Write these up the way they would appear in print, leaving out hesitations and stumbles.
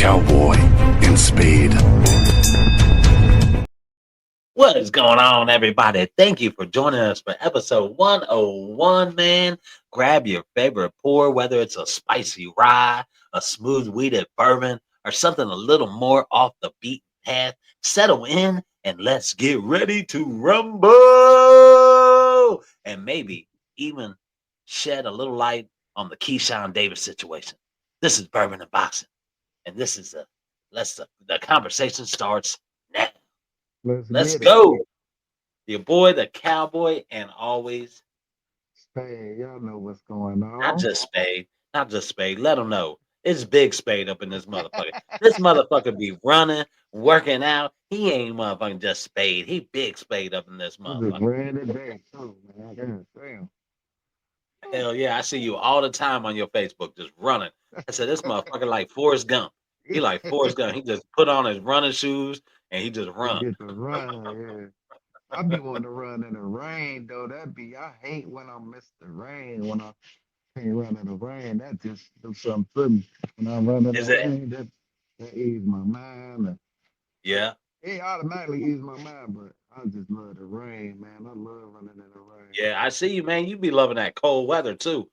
cowboy, and spade. What is going on, everybody? Thank you for joining us for episode 101, man. Grab your favorite pour, whether it's a spicy rye, a smooth weeded bourbon, or something a little more off the beaten path. Settle in and let's get ready to rumble. And maybe even shed a little light on the Keyshawn Davis situation. This is Bourbon and Boxing. And this is the conversation starts now. Let's Let's get it. go. Your boy, the cowboy, and always Hey, y'all know what's going not on. just Spade, not just Spade. Let them know it's Big Spade up in this motherfucker. This motherfucker be running, working out. He ain't motherfucking just Spade. He Big Spade up in this I just motherfucker. ran today too, man. God damn. Hell yeah, I see you all the time on your Facebook just running. I said this motherfucker like Forrest Gump. He like Forrest Gump. He just put on his running shoes and he just And run. get to run, yeah. I be wanting to run in the rain though. I hate when I miss the rain. When I can't run in the rain, that just do something to me. When I run in the Is it? rain, that ease my mind. And Yeah. it automatically ease my mind, but I just love the rain, man. I love running in the rain. Yeah, I see you, man. You be loving that cold weather too.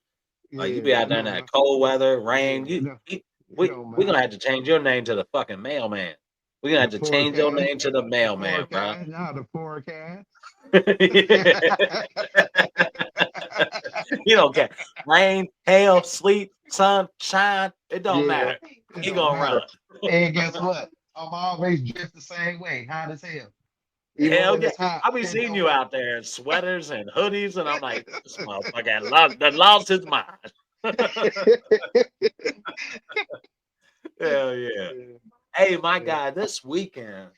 Like you be Yeah, out there in no, that no, cold weather, yeah, rain. it don't We gonna matter. have to change your name to the fucking mailman. We gonna have The to change your forecast, name to the mailman, bro. the forecast. You don't care. Rain, hail, sleet, sun, shine. It don't Yeah, matter. it He don't gonna run. matter. And guess what? I'm always dressed the same way, hot as hell. Even Hell when yeah. it's hot, I be it seeing don't you matter. out there in sweaters and hoodies, and I'm like, this motherfucker that lost his mind. Hell yeah. Hey, my Yeah, guy, this weekend,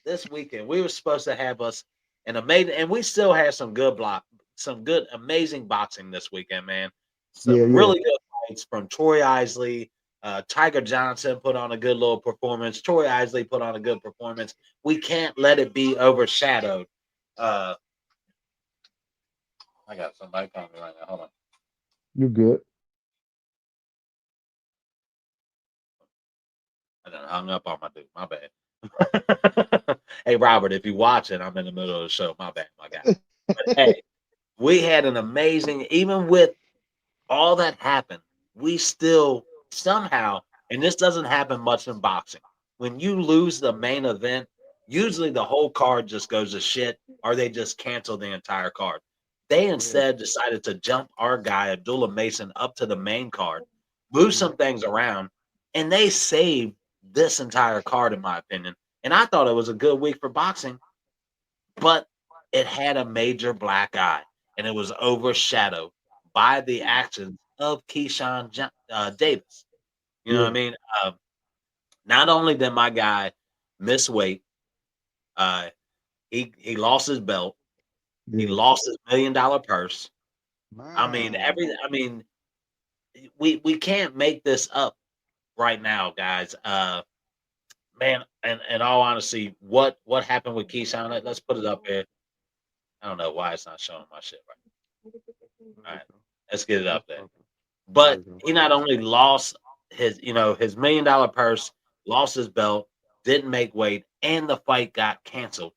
we were supposed to have us an amazing, and we still had some good, amazing boxing this weekend, man. yeah, Some yeah. really good fights from Troy Isley. Tiger Johnson put on a good little performance. Troy Isley put on a good performance. We can't let it be overshadowed. Uh, I got somebody calling me right now. Hold on. You good? I done hung up on my dude. My bad. Hey, Robert, if you watching, I'm in the middle of the show. My bad, my guy. But hey, we had an amazing, even with all that happened, we still somehow, and this doesn't happen much in boxing. When you lose the main event, usually the whole card just goes to shit, or they just cancel the entire card. They Yeah, instead decided to jump our guy, Abdullah Mason, up to the main card, move yeah, some things around, and they saved this entire card, in my opinion. And I thought it was a good week for boxing, but it had a major black eye, and it was overshadowed by the actions of Davis. You know what I yeah, mean? Not only did my guy miss weight, uh, he lost his belt, he yeah. lost his $1 million purse. Man, I mean, we can't make this up right now, guys. Man, and in all honesty, what happened with Keyshawn? Let's put it up here. I don't know why it's not showing my shit right. All right, let's get it up there. there But we go. he not only lost his $1 million purse, lost his belt, didn't make weight, and the fight got canceled.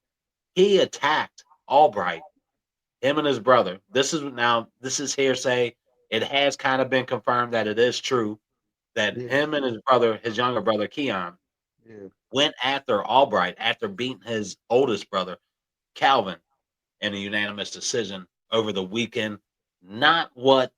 He attacked Albright, him and his brother. This is hearsay. It has kind of been confirmed that it is true that Yeah, him and his brother, his younger brother Keon, yeah, went after Albright after beating his oldest brother, Calvin, in a unanimous decision over the weekend. Not what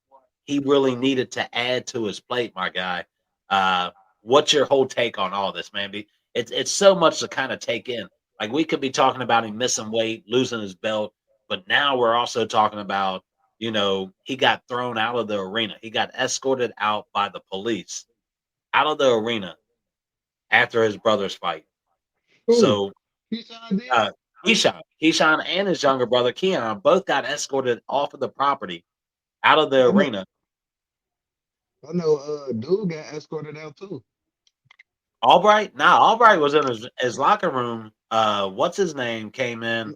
he really needed to add to his plate, my guy. Uh, what's your whole take on all this, man? It's so much to kind of take in. Like we could be talking about him missing weight, losing his belt, but now we're also talking about, he got thrown out of the arena. He got escorted out by the police out of the arena after his brother's fight. Who? So Keyshawn did? uh, Keyshawn and his younger brother Keon both got escorted off of the property out of the I know. arena. I know. Dude got escorted out too. Albright? Nah, Albright was in his locker room. What's his name came in.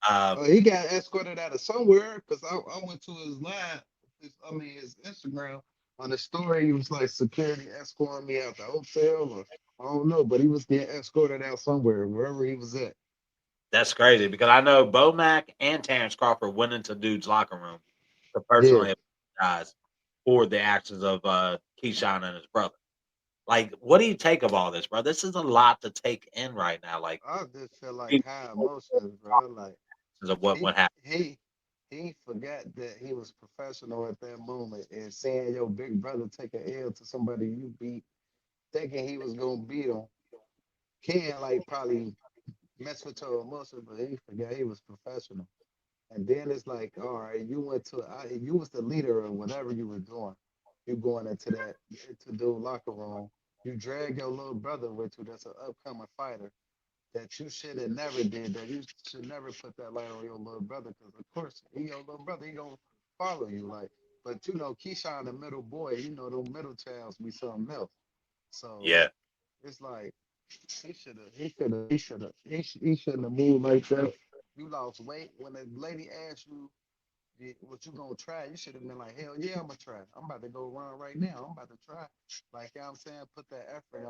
Uh, He got escorted out of somewhere because I went to his live. His Instagram on the story. He was like security escorting me out the hotel. I don't know, but he was getting escorted out somewhere, wherever he was at. That's crazy because I know Bo Mack and Terrence Crawford went into dude's locker room to Yeah, personally apologize for the actions of Keyshawn and his brother. Like, what do you take of all this, bro? This is a lot to take in right now. Like, I just feel like people high emotions, bro. Like of what he happened. he he forgot that he was professional at that moment, and seeing your big brother take an L to somebody you beat, thinking he was gonna beat him, can like probably mess with your emotions, but he forgot he was professional. And then it's like, all right, you went to, you was the leader of whatever you were doing. You going into that to do locker room. You drag your little brother with you. That's an upcoming fighter that you should have never did. That you should never put that light on your little brother because of course he your little brother. He gonna follow you like. But you know, Keyshawn, the middle boy, you know, those middle childs be something else. So Yeah, it's like he shouldn't have moved like that. You lost weight when the lady asked you what you gonna try, you should have been like, hell yeah, I'm gonna try. I'm about to go run right now. I'm about to try. Like, you know what I'm saying? Put that effort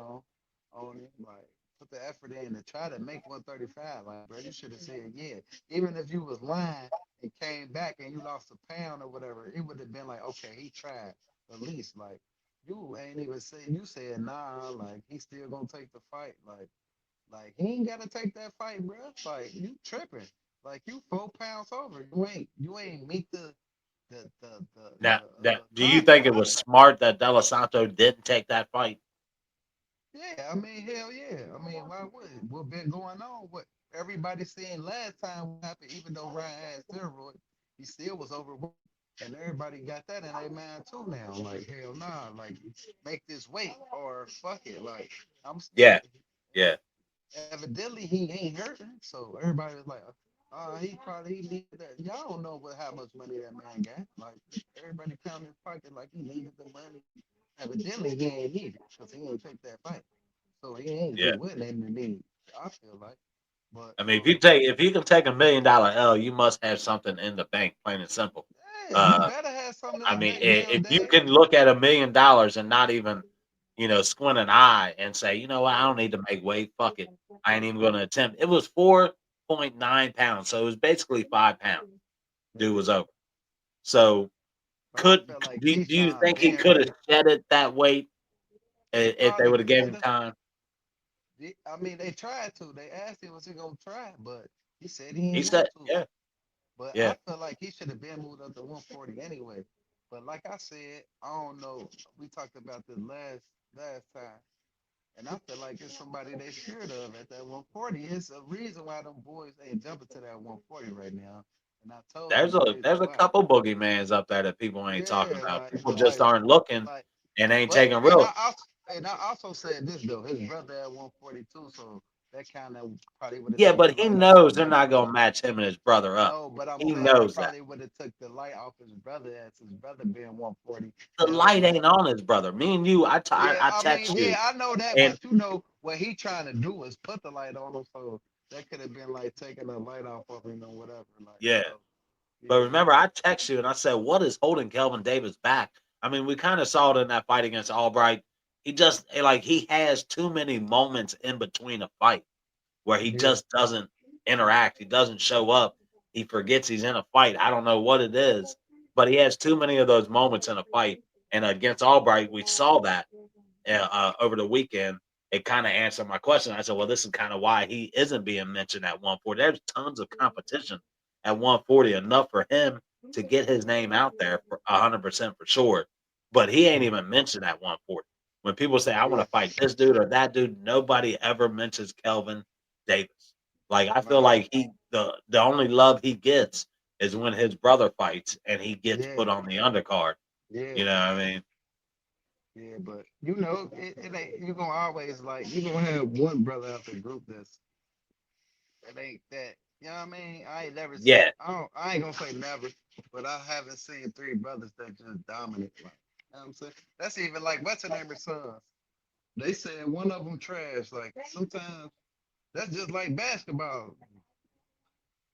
on it. Like, put the effort in to try to make 135. Like, bro, you should have said yeah. Even if you was lying and came back and you lost a pound or whatever, it would have been like, okay, he tried at least. Like, you ain't even say you said nah. Like, he still gonna take the fight. Like he ain't gotta take that fight, bro. Like you tripping. Like you 4 pounds over. You ain't meet now that do you think it contract. was smart that Delos didn't take that fight? Yeah, I mean, hell yeah. I mean, why would it? What been going on? What everybody seen last time what happened, even though Ryan had steroids, he still was overweight. And everybody got that in their mind too now. Like, hell nah, like make this weight or fuck it. Like I'm Yeah, yeah. evidently he ain't hurting. So everybody was like, he probably he needed that. Y'all don't know what how much money that man got. Like everybody counting his pocket like he needed the money. Evidently he ain't need it because he ain't take that fight. So he ain't Yeah. get what they need. I feel like, but I mean, if you can take $1 million L, you must have something in the bank, plain and simple. yeah, you Uh, better have something in I the mean, bank if you nowadays. can look at $1 million and not even, squint an eye and say, you know what, I don't need to make weight. Fuck it, I ain't even going to attempt. It was 4.9 pounds, so it was basically 5 pounds. Dude was over. So But I could feel like do you Keyshawn think he been could have ready. shedded that weight He if they probably would have gave could him have. time? I mean, they tried to. They asked him was he gonna try, but he said he He ain't want said, to. yeah, But I yeah. feel like he should have been moved up to 140 anyway. But like I said, I don't know. We talked about this last time, and I feel like it's somebody they scared of at that 140. It's a reason why them boys ain't jumping to that 140 right now. And I told you There's the a reason there's a why. couple boogeymans up there that people ain't talking Yeah, about. like People just like aren't looking like and ain't but taking real. and I also said this though, his brother at 142, so that kind of probably would have Yeah, took the but he light off his knows they're brother. not gonna match him and his brother up. No, but I'm He saying that knows that. probably would have took the light off his brother as his brother being 140. The That would light have ain't been on his brother. Me and you, yeah. I I mean, text you, yeah, I know that, and but you know what he trying to do is put the light on him, so that could have been like taking the light off of him or whatever. Like yeah. so, But yeah, remember, I text you and I said, "What is holding Kelvin Davis back?" I mean, we kind of saw it in that fight against Albright. He just like he has too many moments in between a fight where he yeah, just doesn't interact. He doesn't show up. He forgets he's in a fight. I don't know what it is, but he has too many of those moments in a fight. And against Albright, we saw that over the weekend. It kind of answered my question. I said, well, this is kind of why he isn't being mentioned at 140. There's tons of competition at 140, enough for him to get his name out there for 100% for sure. But he ain't even mentioned at 140. When people say, I want yeah. to fight this dude or that dude, nobody ever mentions Kelvin Davis. Like I feel Nah, like the only love he gets is when his brother fights and he gets yeah, put on the undercard. yeah. You know what I mean? Yeah, but you know, it ain't you gonna always like you gonna have one brother out the group that ain't that. You know what I mean? I ain't never seen Yeah. I ain't gonna say never, but I haven't seen three brothers that just dominate. Like, you know what I'm saying? That's even like what's the name of sons? They said one of them trash. Like sometimes that's just like basketball.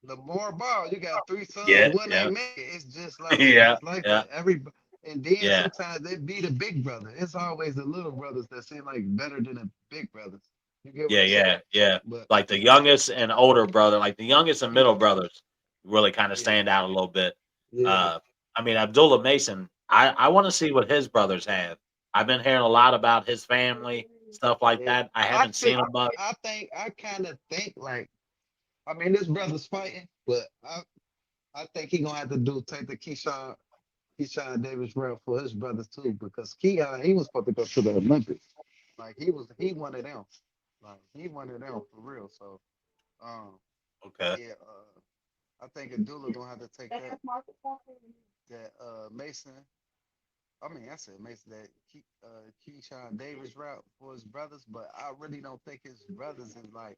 The more ball, you got three sons, Yeah. one Yeah. ain't make it. It's just like Yeah. it's like Yeah. that. Every And then Yeah, sometimes they be the big brother. It's always the little brothers that seem like better than the big brothers. You get what yeah, I'm yeah, saying? yeah. But Like the youngest and older brother, like the youngest and yeah, middle brothers, really kind of yeah, stand out a little bit. yeah. Uh, I mean, Abdullah Mason. I want to see what his brothers have. I've been hearing a lot about his family stuff like Yeah. that. I I haven't think seen him much. I kind of think like I mean this brother's fighting, but I think he gonna have to take the Keyshawn Davis route for his brothers too, because Keon he was supposed to go to the Olympics. Like he one of them. Like he one of them for real. So um Okay. yeah, I think Abdullah gonna have to take that Mason. I mean, I said Mason that Keyshawn Davis route for his brothers, but I really don't think his brothers is like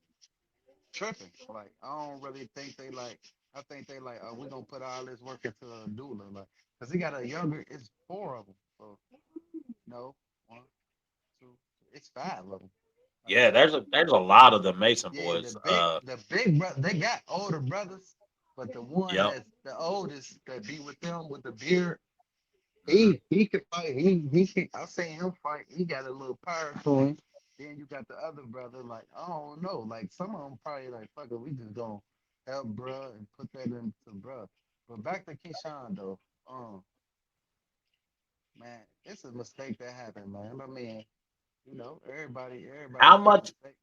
tripping. Like I don't really think they like. I think they like, oh, we're gonna put all this work into Abdullah, like, cause he got a younger. It's four of them. So no, one, two, it's five of them. Like Yeah, five. there's a lot of the Mason Yeah, boys. the big brother. They got older brothers, but the one Yep. that's the oldest that be with them with the beard. Hmm. He can fight. He can. I seen him fight. He got a little power to him. Then you got the other brother. Like I don't know. Like some of them probably like fuck it. We just gonna help bruh and put that into bruh. But back to Keyshawn though. Man, it's a mistake that happened, man. I mean, everybody How make much mistakes.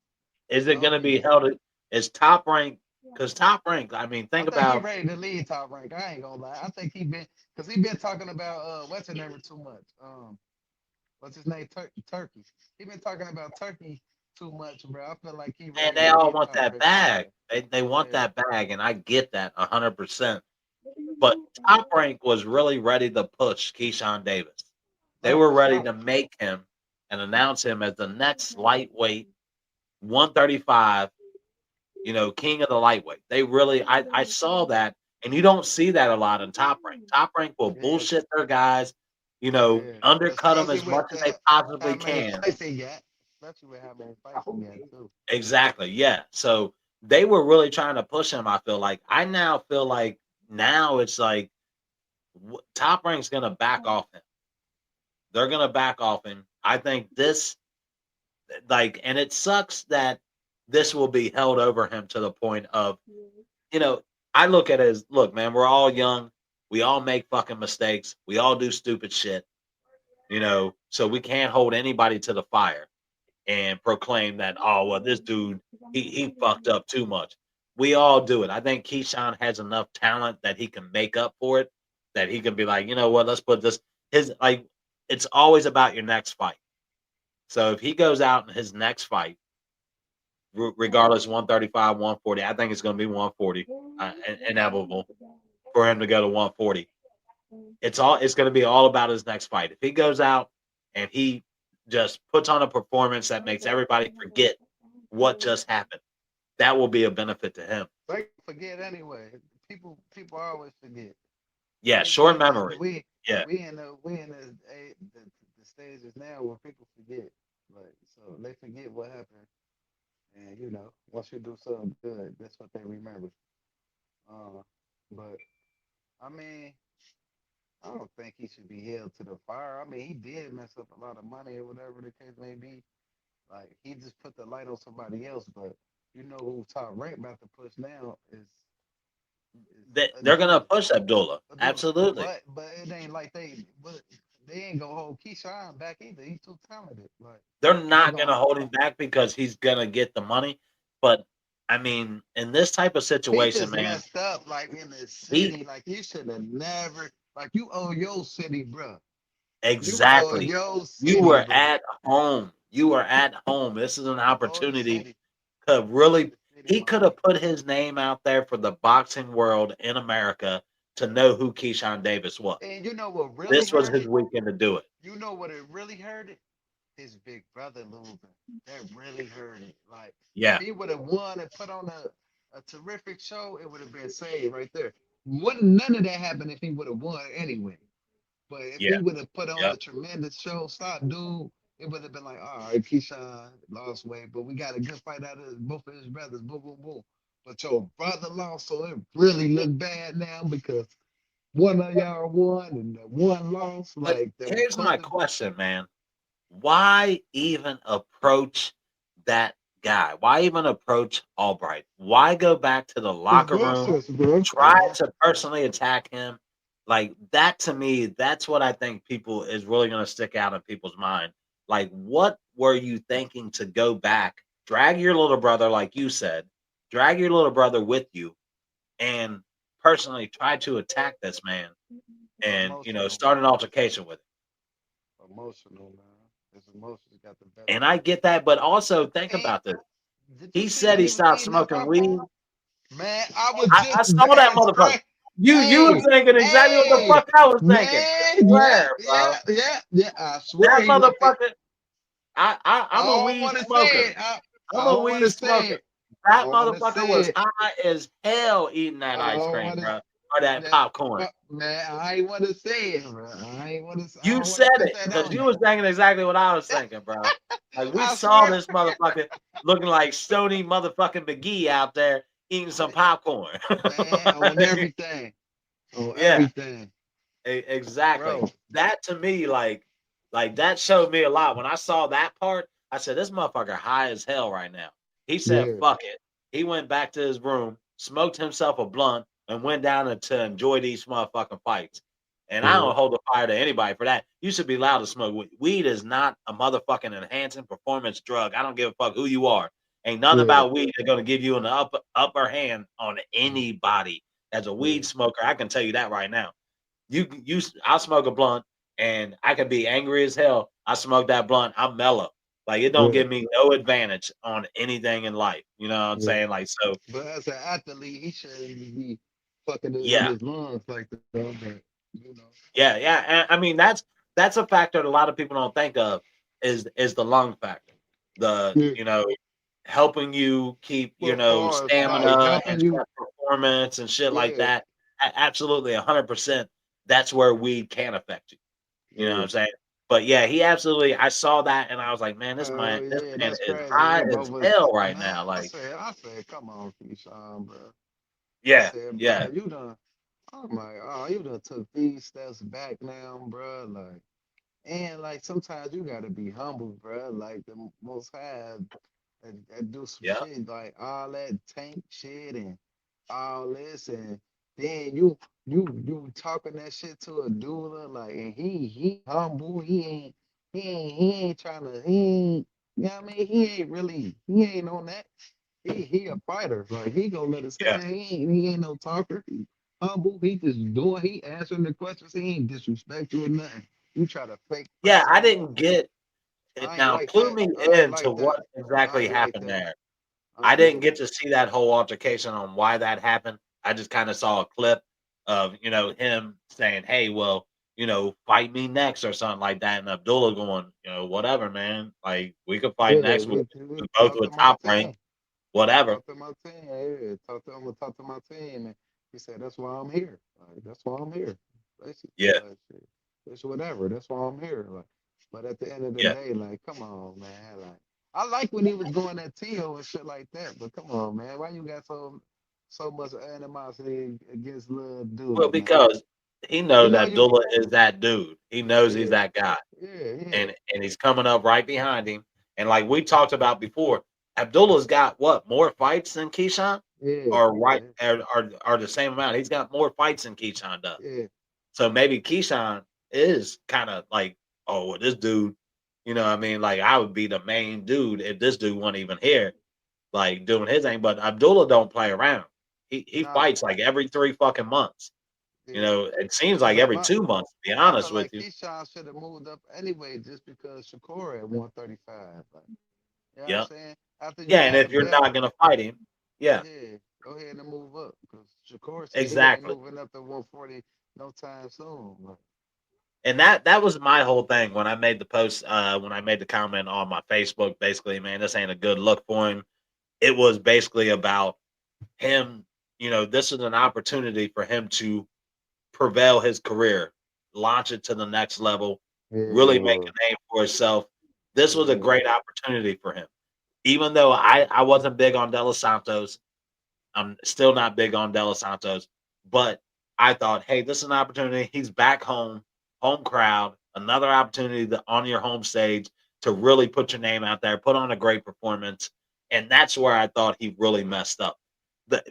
is it Don't going to be forget. held? Is top rank? Because top rank. I mean, I think think he about. ready to lead top rank. I ain't gonna lie. I think he been because he been talking about what's his name too much. What's his name? Turkey. He been talking about Turkey too much, bro. I feel like he And ready they to all lead want top that rank for bag. real. They want Yeah. that bag, and I get that 100%. But top rank was really ready to push Keyshawn Davis. They Oh, were for ready sure. to make him and announce him as the next lightweight 135, king of the lightweight. They really, I saw that, and you don't see that a lot in top rank. Top rank will Yeah. bullshit their guys, Yeah. undercut them Especially as much with as they possibly how many can. fights he got. Especially with how many fights he got too. Exactly. Yeah. So they were really trying to push him. I feel like. I now feel like now it's like Top Rank's gonna back off him. They're gonna back off him. I think this and it sucks that this will be held over him to the point of you know, I look at it as look, man, we're all young. We all make fucking mistakes. We all do stupid shit, so we can't hold anybody to the fire and proclaim that, oh, well, this dude, he fucked up too much. We all do it. I think Keyshawn has enough talent that he can make up for it, that he can be like, you know what, let's put this, it's always about your next fight. So if he goes out in his next fight, regardless 135, 140, I think it's going to be 140, inevitable for him to go to 140. It's going to be all about his next fight. If he goes out and he just puts on a performance that makes everybody forget what just happened, that will be a benefit to him. They forget anyway. People always forget. Yeah, We short we in memory. we Yeah, we in the stages now where people forget. Like so they forget what happened. And once you do something good, that's what they remember. Uh, but I mean, I don't think he should be held to the fire. I mean, he did mess up a lot of money or whatever the case may be. Like he just put the light on somebody else, but who top rank about to push now they're is going to push Abdullah. Abdullah. Absolutely. But it ain't like they ain't gonna hold Keyshawn back either. He's too talented. Like They're they not going gonna to hold him back because he's going to get the money. But I mean, in this type of he situation, just man, messed up like in the he city. Like you should have never like you owe your city, bro. You owe exactly. your You city, were bro. at home. You were at home. This is an You owe the opportunity city. to You owe really the city, he my could have nigga. put his name out there for the boxing world in America to know who Keyshawn Davis was. And you know what really This was hurt his it? weekend to do it. You know what it really hurt it? His big brother losing. That really hurt it. Like if Yeah, he would have won and put on a terrific show, it would have been saved right there. Wouldn't none of that happen if he would have won anyway. But if yeah, he would have put on yeah. a tremendous show, stop dude, it would have been like, all right, Keyshawn lost weight, but we got a good fight out of both of his brothers. Boom, boom, boom. But your brother lost, so it really looked bad now because one of y'all won and the one lost. But Like the here's my fucking question, man. Why even approach that guy? Why even approach Albright? Why go back to the locker room, emotions, bro. try to personally attack him? Like that to me, that's what I think people is really going to stick out in people's mind. Like, what were you thinking to go back, drag your little brother, like you said, drag your little brother with you, and personally try to attack this man and Emotional, start an altercation with him? emotional, man. His emotions got the best And of I him. get that, but also think Hey, about this. did you He see said when he he was stopped eating that smoking weed. popcorn? Man, I was I just saw that that's motherfucker. crazy. You were Hey, thinking exactly what the hey, fuck I was thinking. I man, yeah, swear, yeah, bro. yeah, yeah. I swear That he looked it. motherfucker. I I'm a don't weed want to say smoker. it. I'm I a don't want weed to say smoker. it. I That don't want to motherfucker say was it. high as hell eating that I ice don't cream, want to. bro, or that That, popcorn. man, I ain't want to say it, bro. I ain't want to. I You don't want said to put it that because on you there. was thinking exactly what I was thinking, bro. Like we I saw swear, this motherfucker looking like Stony motherfucking McGee out there eating some popcorn. man, on Like, everything, on yeah. everything, Exactly. bro. That to me, like that showed me a lot. When I saw that part, I said, "This motherfucker high as hell right now." He said, Yeah, "Fuck it." He went back to his room, smoked himself a blunt, and went down to enjoy these motherfucking fights. And I yeah, don't hold the fire to anybody for that. You should be allowed to smoke weed. Weed is not a motherfucking enhancing performance drug. I don't give a fuck who you are. Ain't nothing yeah, about weed that's gonna give you an upper hand on anybody. As a yeah, weed smoker, I can tell you that right now. I'll smoke a blunt and I can be angry as hell. I smoke that blunt, I'm mellow. Like it don't yeah, give me no advantage on anything in life. You know what I'm yeah. saying? Like so, But as an athlete, he shouldn't be fucking it with yeah, his lungs like that. Though, but you know, yeah, yeah. And I mean that's a factor that a lot of people don't think of is the lung factor. The yeah. helping you keep But far as like stamina helping and you, set performance and shit like yeah, that. Absolutely 100%. That's where weed can affect you. You know what yeah. I'm saying? But yeah, he absolutely. I saw that and I was like, man, Hell this yeah, man that's is crazy. high Him as over, hell right man. now. Like, I said, come on, Keyshawn, bro. I yeah, said, bro, yeah, you done. I'm like, oh, you done took these steps back now, bro. Like, and like sometimes you gotta be humble, bro. Like the Most High and do some yeah, shit like all that tank shit and all this, and then you talking that shit to a doula, like, and he humble, he ain't trying to, he ain't, you know what I mean, he ain't on that. He a fighter, like he gonna let it yeah, say he ain't no talker. He humble, he answering the questions, he ain't disrespectful or nothing. You try to fake yeah. I something. didn't get it. I ain't Now, like clue that. me I ain't into like what that. I exactly ain't like happened that. there. I I ain't didn't like get that. to see that whole altercation on why that happened. I just kind of saw a clip of him saying, "Hey, well, fight me next" or something like that, and Abdullah going, "Whatever, man. Like we could fight Yeah, next. we We both talk with to my top rank, team. whatever." Talk to my team. Yeah, talk to my team. And he said, that's why I'm here. Like, that's why I'm here. Basically, Yeah, like, shit. It's whatever. That's why I'm here. Like, but at the end of the yeah. day, like, come on, man. Like, I like when he was going at Tio and shit like that. But come on, man. Why you got so much animosity against little Well, dude, man? because he You knows know that you. Abdullah is that dude. He knows he's Yeah, that guy, yeah, yeah, and he's coming up right behind him. And like we talked about before, Abdullah's got what more fights than Keyshawn, yeah, or right, yeah, are the same amount. He's got more fights than Keyshawn does. yeah. So maybe Keyshawn is kind of like, oh, well, this dude, what I mean? Like I would be the main dude if this dude wasn't even here, like doing his thing. But Abdullah don't play around. He Nah, fights like every 3 fucking months. yeah. It seems like But every 2 months, to be I honest feel with like you. Keyshawn should have moved up anyway, just because Shakur at 135. Like, you know what I'm Yeah. saying? After you Yeah. And got a if you're belt, not gonna fight him, yeah, yeah, go ahead and move up. Because Shakur said he ain't exactly. moving up to 140 no time soon. Like, And that was my whole thing when I made the post, when I made the comment on my Facebook, basically, man, this ain't a good look for him. It was basically about him, this is an opportunity for him to prevail his career, launch it to the next level, yeah, really it make was. a name for himself. This was a Yeah, great opportunity for him. Even though I wasn't big on De Los Santos, I'm still not big on De Los Santos, but I thought, hey, this is an opportunity. He's back home, home crowd, another opportunity on your home stage to really put your name out there, put on a great performance. And that's where I thought he really messed up.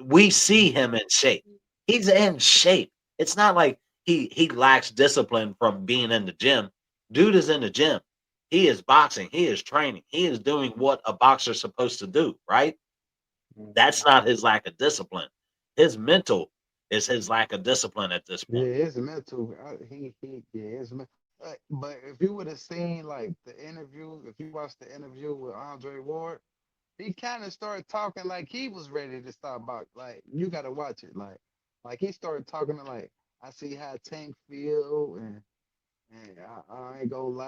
We see him in shape. He's in shape. It's not like he lacks discipline from being in the gym. Dude is in the gym. He is boxing. He is training. He is doing what a boxer's supposed to do, right? That's not his lack of discipline. His mental is his lack of discipline at this Yeah, point. it's mental. Yeah, it's mental. But if you would have seen like the interview, if you watched the interview with Andre Ward, he kind of started talking like he was ready to stop boxing. Like you got to watch it. Like he started talking to like I see how Tank feel, and I ain't gonna lie,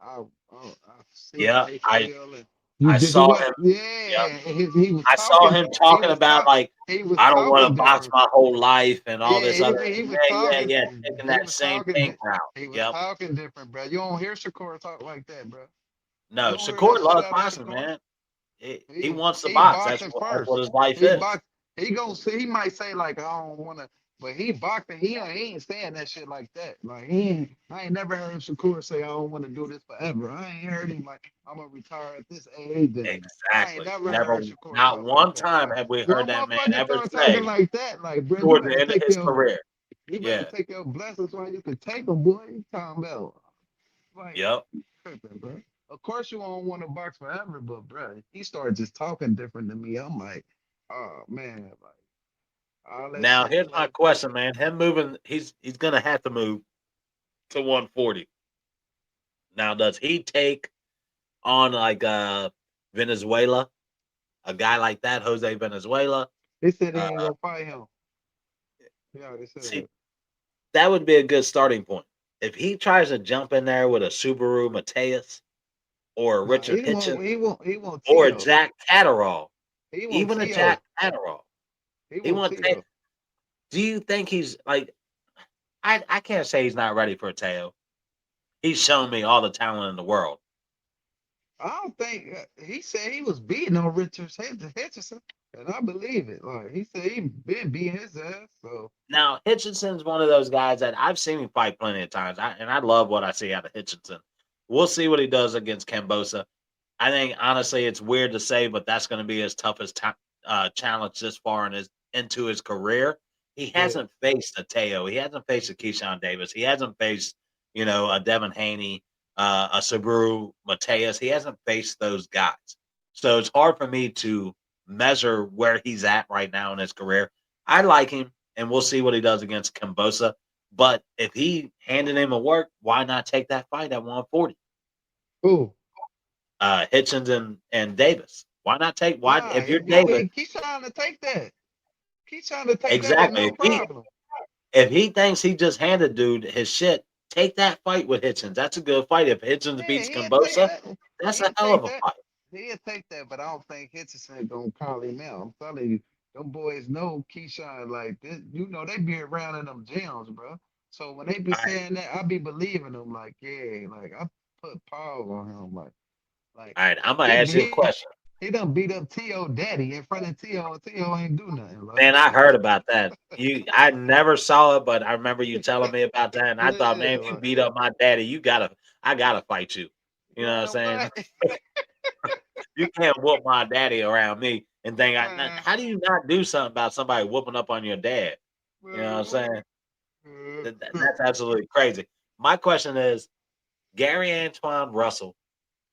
I see how Yeah, they I feel. And I did you saw what? him. Yeah, Yeah, he was I saw talking. him He talking was about talk. like He was I don't want talking to box different. my whole life and all Yeah, this other. he was Yeah, yeah, talking. yeah. Taking He that was same talking. pink route. He was Yep. talking different, bro. You don't hear Shakur talk like that, bro. No, You don't hear that Shakur shit loves out of boxing, Shakur. man. He He wants to he box. That's boxing that's what first. his life He is. box. He gonna say he might say like I don't wanna, but he boxing. He ain't saying that shit like that. Like I ain't never heard Shakur say I don't want to do this forever. I ain't heard him like I'm gonna retire at this age. And I ain't Exactly. never Never, heard Shakur not talk like one that. time Like have we heard one that man motherfucker ever start talking say like that, like bro, toward the end of his career. you better Yeah. take your blessings while you can take them, boy. You talking about like Yep. tripping, bro. Of course you don't want to box forever, but bro, he started just talking different than me. I'm like, oh man, like all that Now shit here's my played. question, man. Him moving, he's gonna have to move to 140. Now, does he take on like Venezuela, a guy like that, Jose Venezuela? They said he Uh, ain't gonna fight him. Yeah, they said see, that. that would be a good starting point. If he tries to jump in there with a Subaru Mateus or a Nah, Richard he Hitchens won't. He won't or a Tio. Jack Catterall, He won't even a Tio. Jack Catterall, He he won't won't take. Tio. Do you think he's like? I can't say he's not ready for a Teo. He's shown me all the talent in the world. I don't think he said he was beating on Richard Henderson, and I believe it. Like he said he been beating his ass. So Now, Hitchinson's one of those guys that I've seen him fight plenty of times, and I love what I see out of Hitchinson. We'll see what he does against Cambosa. I think honestly, it's weird to say, but that's going to be his toughest challenge this far into his career. He yeah, hasn't faced a Teo. He hasn't faced a Keyshawn Davis. He hasn't faced, a Devin Haney, a Saburu Mateus. He hasn't faced those guys. So it's hard for me to measure where he's at right now in his career. I like him, and we'll see what he does against Cambosa. But if he handed him a work, why not take that fight at 140? who? Hitchens and Davis. Why not take why Nah, if you're if you Davis? ain't keep trying to take that. Keep trying to take that with Exactly. no problem. If he thinks he just handed dude his shit, take that fight with Hitchens. That's a good fight. If Hitchens Yeah, beats Cambosa, that's a he'll hell of take a that. fight. He'll take that, but I don't think Hitchison gonna call him out. I'm telling you, them boys know Keyshawn like this. You know they be around in them gyms, bro. So when they be All right. saying that, I be believing them. Like, yeah, like I put pause on him. Like All right. I'm gonna he ask you a he question. he done beat up T.O. Daddy in front of T.O. T.O. ain't do nothing. Man, I heard about that. I never saw it, but I remember you telling me about that, and I thought, man, Yeah, if you like beat up my daddy, I gotta fight you. You know what I'm man, saying? what? You can't whoop my daddy around me and think Man, how do you not do something about somebody whooping up on your dad? You know what I'm man, saying? what? That's absolutely crazy. My question is Gary Antoine Russell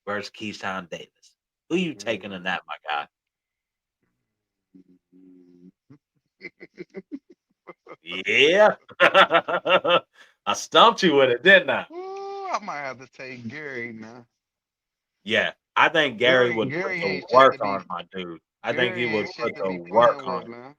versus Keyshawn Davis. Who you taking in that, my guy? Yeah. I stumped you with it, didn't I? Ooh, I might have to take Gary now. Yeah. I think Gary would put Gary the ain't shit to work be. on my dude. I think Gary he would ain't shit put to the be work playing on with, him. man.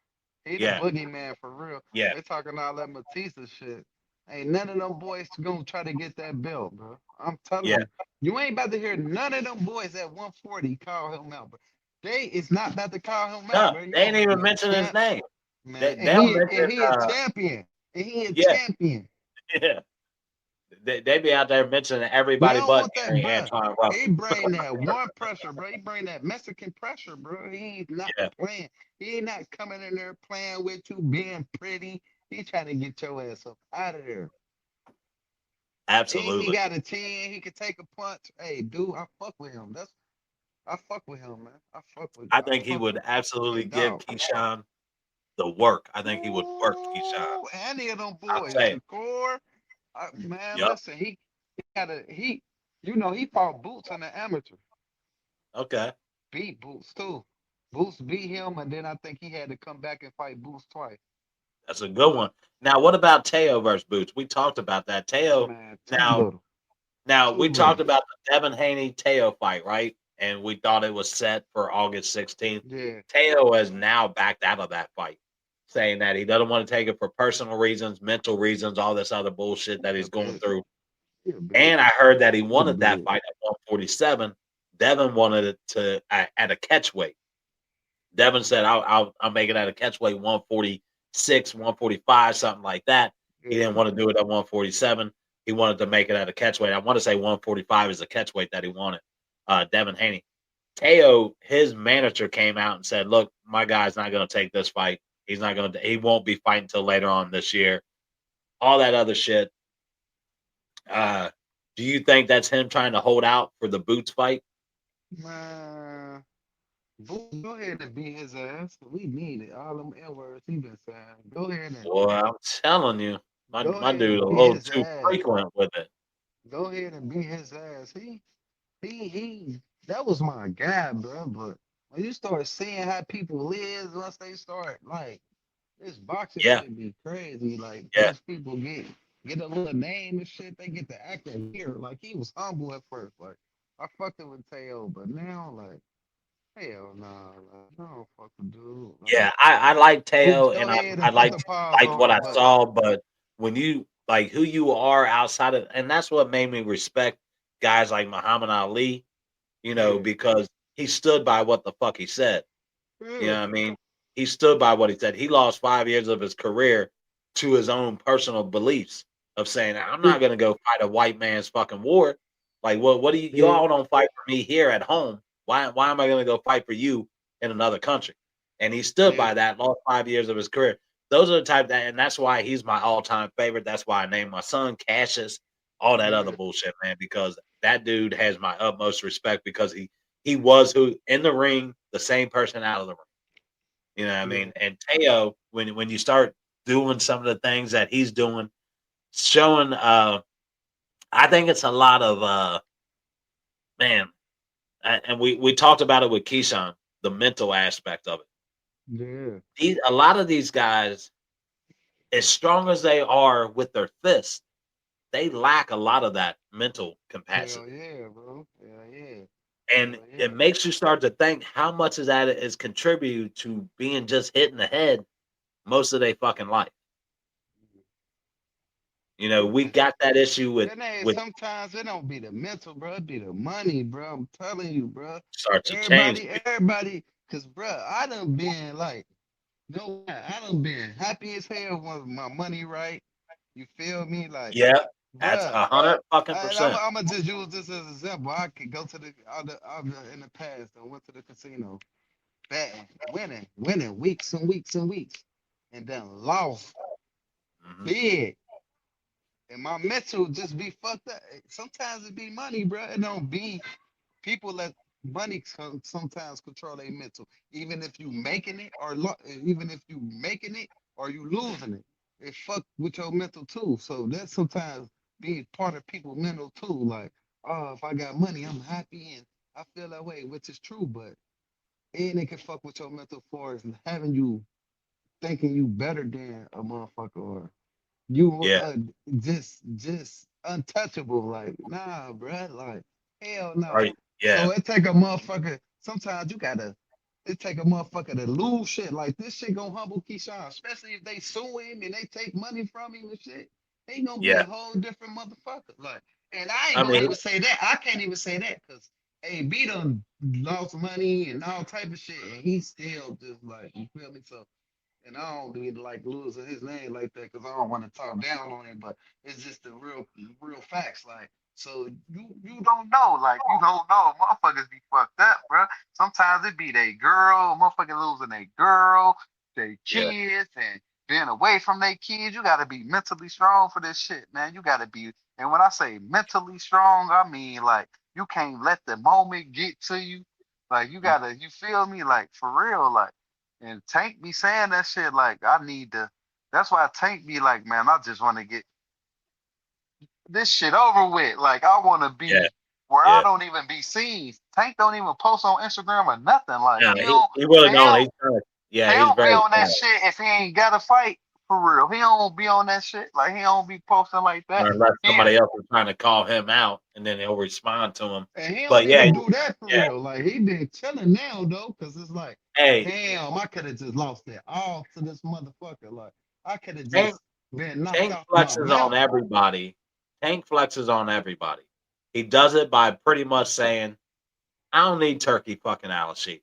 He the Yeah. boogeyman for real. Yeah. They talking all that Matisse shit. Ain't none of them boys gonna try to get that belt, bro. I'm telling Yeah. you, you ain't about to hear none of them boys at 140 call him out, bro. They is not about to call him out, No, bro. You they ain't don't hear even no mention his champ, name. man. And They'll mention he a champion. And he a yeah, champion. yeah. They be out there mentioning We everybody don't but want that, Gary bro. Antoine He Russell. bring that one pressure, bro. He bring that Mexican pressure, bro. He ain't not Yeah. playing. He ain't not coming in there playing with you, being pretty. He trying to get your ass up out of there. And he Absolutely. got a 10. He could take a punch. Hey, dude, I fuck with him. I fuck with him, man. I I think he fuck would with him. Hey, absolutely give dog. Keyshawn the work. I think he would work Keyshawn. Ooh, any of them I'm boys, saying. Shakur. Man, Yep. listen, he he fought Boots in the amateur. Okay. Beat Boots too. Boots beat him, and then I think he had to come back and fight Boots twice. That's a good one. Now, what about Teo versus Boots? We talked about that. Teo. Man, too Now, little. now Too we talked little. about the Devin Haney Teo fight, right? And we thought it was set for August 16th. Yeah. Teo has now backed out of that fight, saying that he doesn't want to take it for personal reasons, mental reasons, all this other bullshit that He a he's going bitch. through. He a bitch. And I heard that he He a wanted that bitch. fight at 147. Devin wanted it to at a catch weight. Devin said, I'll make it at a catch weight 146, 145, something like that. He didn't Yeah. want to do it at 147. He wanted to make it at a catch weight. I want to say 145 is the catch weight that he wanted. Devin Haney. Teo, his manager came out and said, look, my guy's not going to take this fight. He's not going to, he won't be fighting until later on this year. All that other shit. Uh, do you think that's him trying to hold out for the Boots fight? Man. Boots, go ahead and beat his ass. We need it. All them L words he been saying. Boy, I'm telling you, Go my ahead dude and a beat little his too ass. frequent with it. Go ahead and beat his ass. He that was my guy, bro. But when you start seeing how people live once they start like this boxing Yeah, shit be crazy. Like yeah. once people get a little name and shit, they get to acting weird. Like he was humble at first. Like I fucked it with Teo, but now like hell nah, like I don't fuck with dude. Like Yeah, I like Boots, Teo, go and ahead I and put the paws liked what on I him, but saw, but when you like who you are outside of, and that's what made me respect guys like Muhammad Ali, yeah, because he stood by what the fuck he said. You yeah, know what I mean? He stood by what he said. He lost 5 years of his career to his own personal beliefs of saying, I'm not gonna go fight a white man's fucking war. Like what do yeah, y'all don't fight for me here at home? Why am I gonna go fight for you in another country? And he stood yeah, by that, lost 5 years of his career. Those are the type that, and that's why he's my all-time favorite. That's why I named my son Cassius, all that other yeah, bullshit, man, because that dude has my utmost respect because he was who in the ring, the same person out of the ring. You know what I yeah, mean? And Teo, when you start doing some of the things that he's doing, showing I think it's a lot of man, and we talked about it with Keyshawn, the mental aspect of it. yeah. A lot of these guys, as strong as they are with their fists, they lack a lot of that mental Hell capacity. yeah, bro. Hell yeah. And Hell it yeah. makes you start to think how much of that is contributed to being just hit in the head most of their fucking life. We Man, got that issue with it ain't with sometimes it don't be the mental, bro. It be the money, bro. I'm telling you, bro. starts to change. Cause, bro, I done been like, no, I done been happy as hell when my money right. You feel me? Like, Yeah, that's bruh, 100 fucking and I'm, percent. I'm gonna just use this as an example. I could go to in the past. I went to the casino, betting, winning weeks and weeks and weeks, and then lost Hmm. big. And my mental just be fucked up. Sometimes it be money, bro. It don't be people let money sometimes control their mental. Even if you making it even if you making it or you losing it, it fuck with your mental too. So that sometimes be part of people mental too. Like, oh, if I got money, I'm happy and I feel that way, which is true, but and it can fuck with your mental for is having you thinking you better than a motherfucker or you Yeah, just untouchable. Like, nah, bruh. Like, hell nah. right. Yeah, So it take a motherfucker. Sometimes you gotta. It take a motherfucker to lose shit. Like this shit gonna humble Keyshawn, especially if they sue him and they take money from him and shit. He gonna be a yeah. whole different motherfucker. Like, and I ain't I gonna mean, even say that. I can't even say that because AB done lost money and all type of shit, and he's still just like, you feel me? So and I don't be like losing his name like that because I don't want to talk down on him, but it's just the real facts. Like, so you don't know, like you don't know, motherfuckers be fucked up, bro. Sometimes it be they girl, motherfucker losing they girl, they yeah, kids, and being away from their kids. You got to be mentally strong for this shit, man. You got to be. And when I say mentally strong, I mean like you can't let the moment get to you. Like you gotta, you feel me? Like for real, like. And Tank be saying that shit like I need to. That's why Tank be like, man, I just want to get this shit over with. Like I want to Yeah, be where I yeah. don't even be seen. Tank don't even post on Instagram or nothing. Like No, he really don't. he He's don't be very on that quiet. shit if he ain't got to fight for real. He don't be on that shit. Like he don't be posting like that. Or unless Yeah, somebody else is trying to call him out, and then he'll respond to him. And he But don't yeah, even do that for yeah. real. Like he been chilling now though, cause it's like, Hey, damn, I could have just lost it all to this motherfucker. Like I could have Tank just been knocked Tank off my flexes on mount. everybody. Tank flexes on everybody. He does it by pretty much saying, "I don't need turkey fucking Alashi.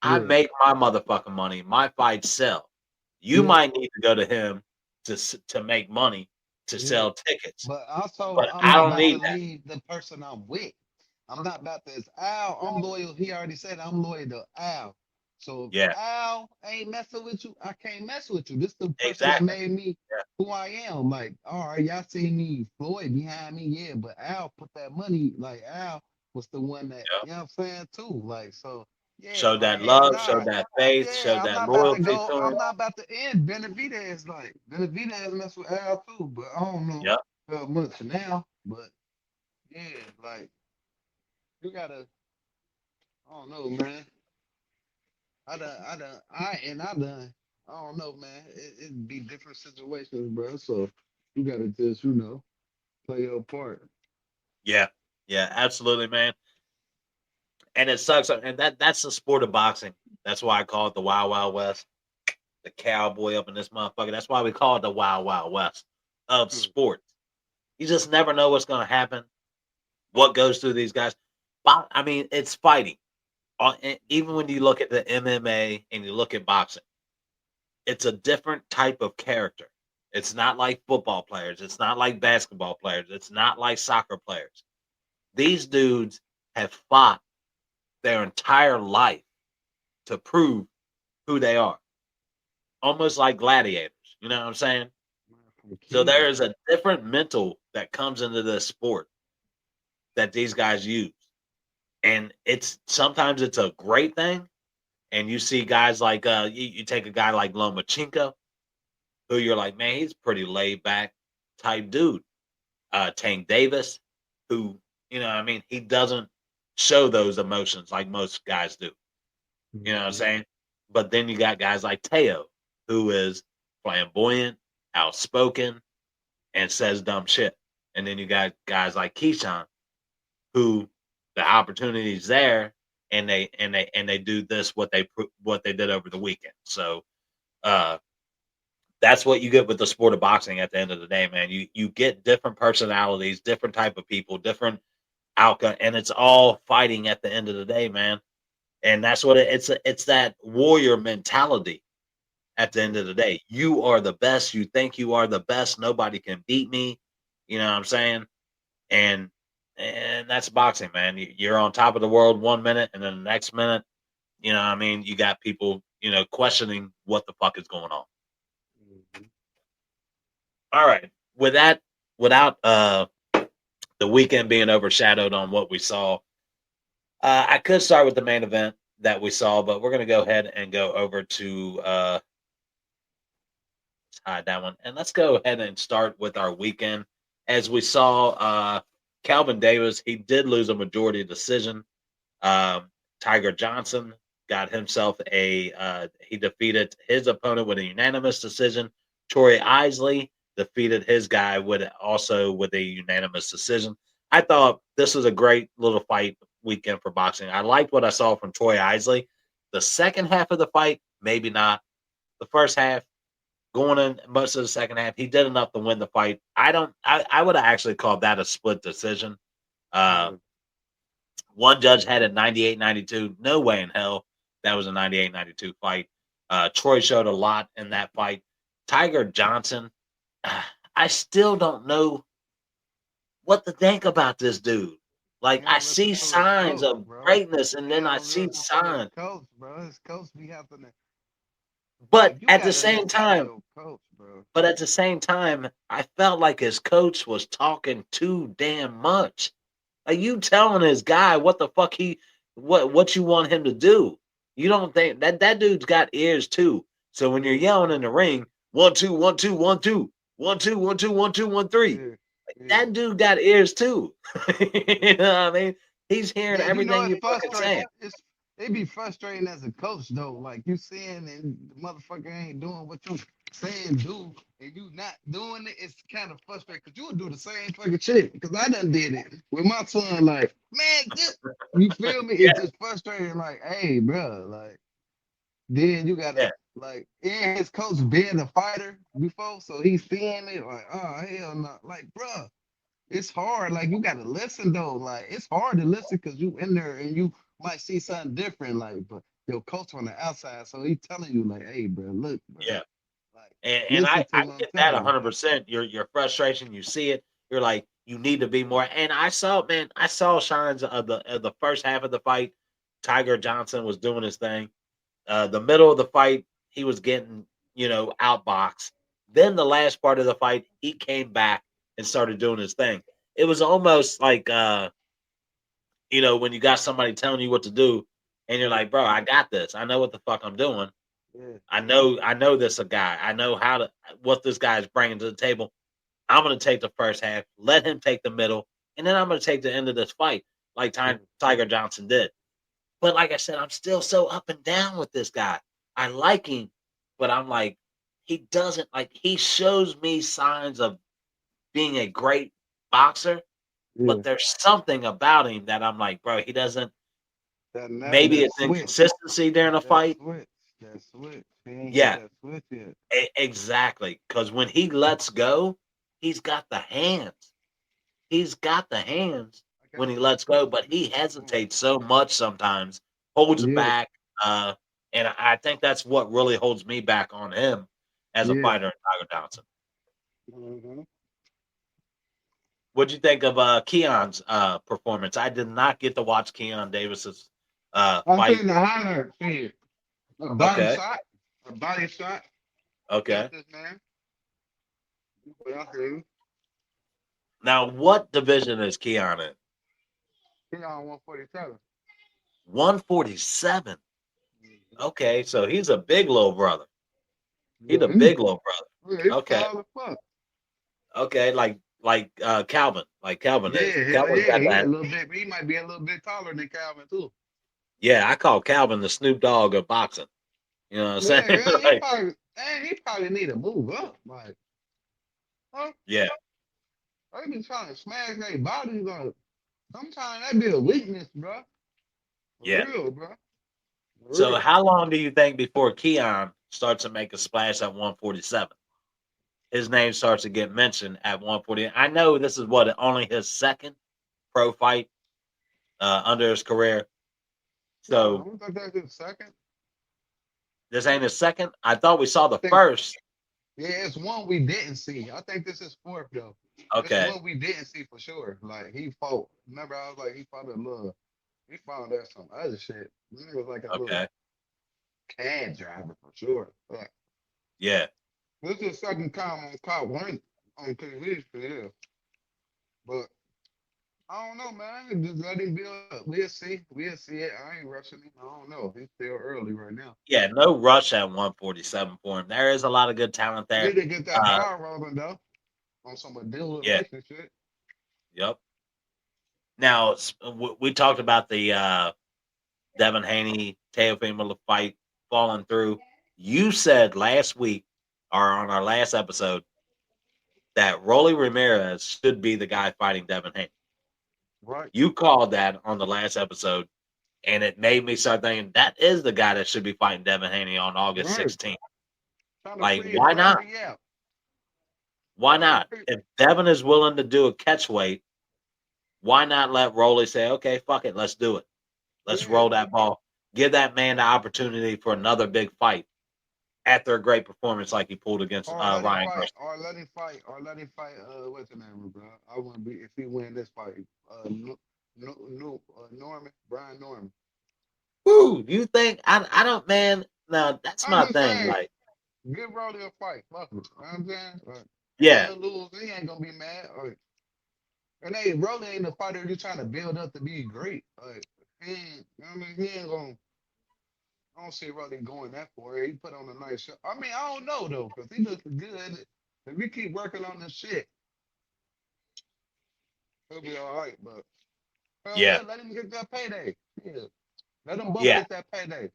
I Yeah, make my motherfucking money. My fights sell. You yeah, might need to go to him to make money to yeah. sell tickets, But also, but I'm I not don't about to need that." leave the person I'm with. I'm not about to. It's Al. I'm loyal. He already said I'm loyal to Al. So if Yeah, Al ain't messing with you, I can't mess with you. This the person that exactly. made me Yeah, who I am. Like, all right, y'all see me, Floyd behind me, yeah, but Al put that money. Like Al was the one that, yeah. you know what I'm saying too. Like, so yeah, Showed like that hell love, showed nah. that faith, Yeah, showed I'm that not about to loyalty go. to him. I'm not about to end. Benavidez like Benavidez mess with Al too, but I don't know Yep. how much now. But yeah, like you gotta. I don't know, man. I done. I don't know, man. It'd be different situations, bro. So you gotta just, play your part. Yeah, yeah, absolutely, man. And it sucks. And that's the sport of boxing. That's why I call it the Wild Wild West. The cowboy up in this motherfucker. That's why we call it the Wild Wild West of Hmm. sports. You just never know what's going to happen, what goes through these guys. I mean, it's fighting. Even when you look at the MMA and you look at boxing, it's a different type of character. It's not like football players. It's not like basketball players. It's not like soccer players. These dudes have fought their entire life to prove who they are, almost like gladiators. You know what I'm saying? From So there kids. is a different mental that comes into this sport that these guys use. And it's sometimes it's a great thing. And you see guys like you take a guy like Lomachenko, who you're like, man, he's pretty laid back type dude. Tank Davis, who, you know, what I mean, he doesn't show those emotions like most guys do. You know what I'm Mhm. saying? But then you got guys like Teo, who is flamboyant, outspoken, and says dumb shit. And then you got guys like Keyshawn, who the opportunity's there, and they do this what they did over the weekend. So uh, that's what you get with the sport of boxing. At the end of the day, man, you get different personalities, different type of people, different outcome, and it's all fighting at the end of the day, man. And that's what it's that warrior mentality. At the end of the day, you are the best. You think you are the best. Nobody can beat me. You know what I'm saying? And that's boxing, man. You're on top of the world 1 minute, and then the next minute, you know what I mean, you got people, questioning what the fuck is going on. Mhm. All right. With that, without the weekend being overshadowed on what we saw, I could start with the main event that we saw, but we're gonna go ahead and go over to hide that one. And let's go ahead and start with our weekend. As we saw, Calvin Davis, he did lose a majority decision. Tiger Johnson got himself he defeated his opponent with a unanimous decision. Troy Isley defeated his guy with a unanimous decision. I thought this was a great little fight weekend for boxing. I liked what I saw from Troy Isley. The second half of the fight, maybe not. The first half, going in most of the second half, he did enough to win the fight. I would have actually called that a split decision. Uh, Yeah. one judge had it 98-92. No way in hell that was a 98-92 fight. Troy showed a lot in that fight. Tiger Johnson, I still don't know what to think about this dude. He Like, I don't listen see to his signs coach, of bro. greatness, and He then I don't see listen to his signs. coach, bro. His coach be having to But Like you at the gotta same listen to time, your coach, bro. I felt like his coach was talking too damn much. Like you telling this guy what the fuck what you want him to do. You don't think that dude's got ears too. So when you're Yeah, yelling in the ring, 1 2 1 2 1 2 1 2 1 2 1 2 1 3, yeah, yeah. that dude got ears too. You know what I mean? He's hearing Man, you know everything it's you fucking frustrating. saying. It be frustrating as a coach though. Like you seeing and the motherfucker ain't doing what you saying do, and you not doing it. It's kind of frustrating because you would do the same fucking shit. Because I done did it with my son. Like man, this, you feel me? Yeah, It's just frustrating. Like hey, bro, like then you gotta yeah, like and his coach being a fighter before, so he's seeing it like oh hell no, like bro. It's hard. Like you gotta listen though. Like it's hard to listen because you in there and you might see something different. Like, but your coach on the outside, so he telling you like, "Hey, bro, look, bro. yeah. Like, And listen to I what I'm get that telling you." 100%. Your frustration, you see it. You're like, you need to be more. And I saw signs of the first half of the fight. Tiger Johnson was doing his thing. The middle of the fight, he was getting, outboxed. Then the last part of the fight, he came back and started doing his thing. It was almost like, when you got somebody telling you what to do, and you're Yeah, like, bro, I got this. I know what the fuck I'm doing. yeah, I know this a guy. I know what this guy is bringing to the table. I'm going to take the first half, let him take the middle, and then I'm going to take the end of this fight, like yeah, Tiger Johnson did. But like I said, I'm still so up and down with this guy. I like him, but I'm like, he doesn't like. He shows me signs of being a great boxer, yeah. but there's something about him that I'm like, bro, he doesn't. Maybe That it's switch, inconsistency during a that fight. switch, that switch. He ain't got Yeah, that switch yet. exactly. Because when he lets go, he's got the hands. He's got the hands I got when he you. lets go, but he hesitates so much sometimes, holds Yeah, back, and I think that's what really holds me back on him as a yeah. fighter in Tiger Johnson. hmm What'd you think of Keon's performance? I did not get to watch Keon Davis's I fight. seen the highlight. See a body Okay, shot, a body shot. okay. Got this man. But I hear you. Now, what division is Keon in? He on 147. 147. Okay, so he's a big little brother. He's Yeah, a big little brother. he's Okay, tall as fuck. okay, like Calvin, like Calvin Yeah, is. hell Calvin's yeah, got he a that. little bit. He might be a little bit taller than Calvin too. Yeah, I call Calvin the Snoop Dogg of boxing. You know what I'm Yeah, saying? hell, Like, he probably need to move up. Like, huh? yeah, I be trying to smash their bodies. Like, sometimes that be a weakness, bro. For yeah. real, bro. For So, real. how long do you think before Keon starts to make a splash at 147? His name starts to get mentioned at 140. I know this is what only his second pro fight under his career. No, So I thought that's his second. this ain't his second. I thought we saw I the think, first. yeah, it's one we didn't see. I think this is fourth though. It's Okay, one we didn't see for sure. Like he fought. Remember, I was like, he fought a little. He found out some other shit. It was like a little okay, cab driver for sure. yeah, This is the second time on caught one on TV for this. But I don't know, man. Just let him build up. We'll see. We'll see it. I ain't rushing him. I don't know. He's still early right now. yeah. No rush at 147 for him. There is a lot of good talent He there. need to get that Uh, ball rolling though on some yeah, adulation shit. yep. Now we talked about the Devin Haney Teofimo fight falling through. You said last week or on our last episode that Rolly Ramirez should be the guy fighting Devin Haney. Right. You called that on the last episode, and it made me start thinking that is the guy that should be fighting Devin Haney on August Right. 16th. Trying to Like, free his why not? body out. Why Trying to not? free. If Devin is willing to do a catch weight, why not let Rolly say, okay, fuck it, let's do it. Let's Yeah. roll that ball. Give that man the opportunity for another big fight after a great performance like he pulled against Or let him Ryan fight. Garcia. Or let him fight. Or let him fight. What's the name, bro? I want to be if he win this fight. Norman, Brian Norman. Woo, you think I don't, man? No, that's I'm my just thing. saying, Like, give Rolly a fight. Fuck it. You know what I'm saying? Like, yeah, he'll lose. He ain't gonna be mad. Like, and hey, Rolly ain't a fighter you're trying to build up to be great. Like, he ain't, you know what I mean, he ain't gonna. I don't see Rolly going that far. He put on a nice show. I mean, I don't know though, because he looks good. If we keep working on this shit, he'll be all right. But hell yeah, yeah, let him get that payday. Yeah, let them both yeah. get that payday.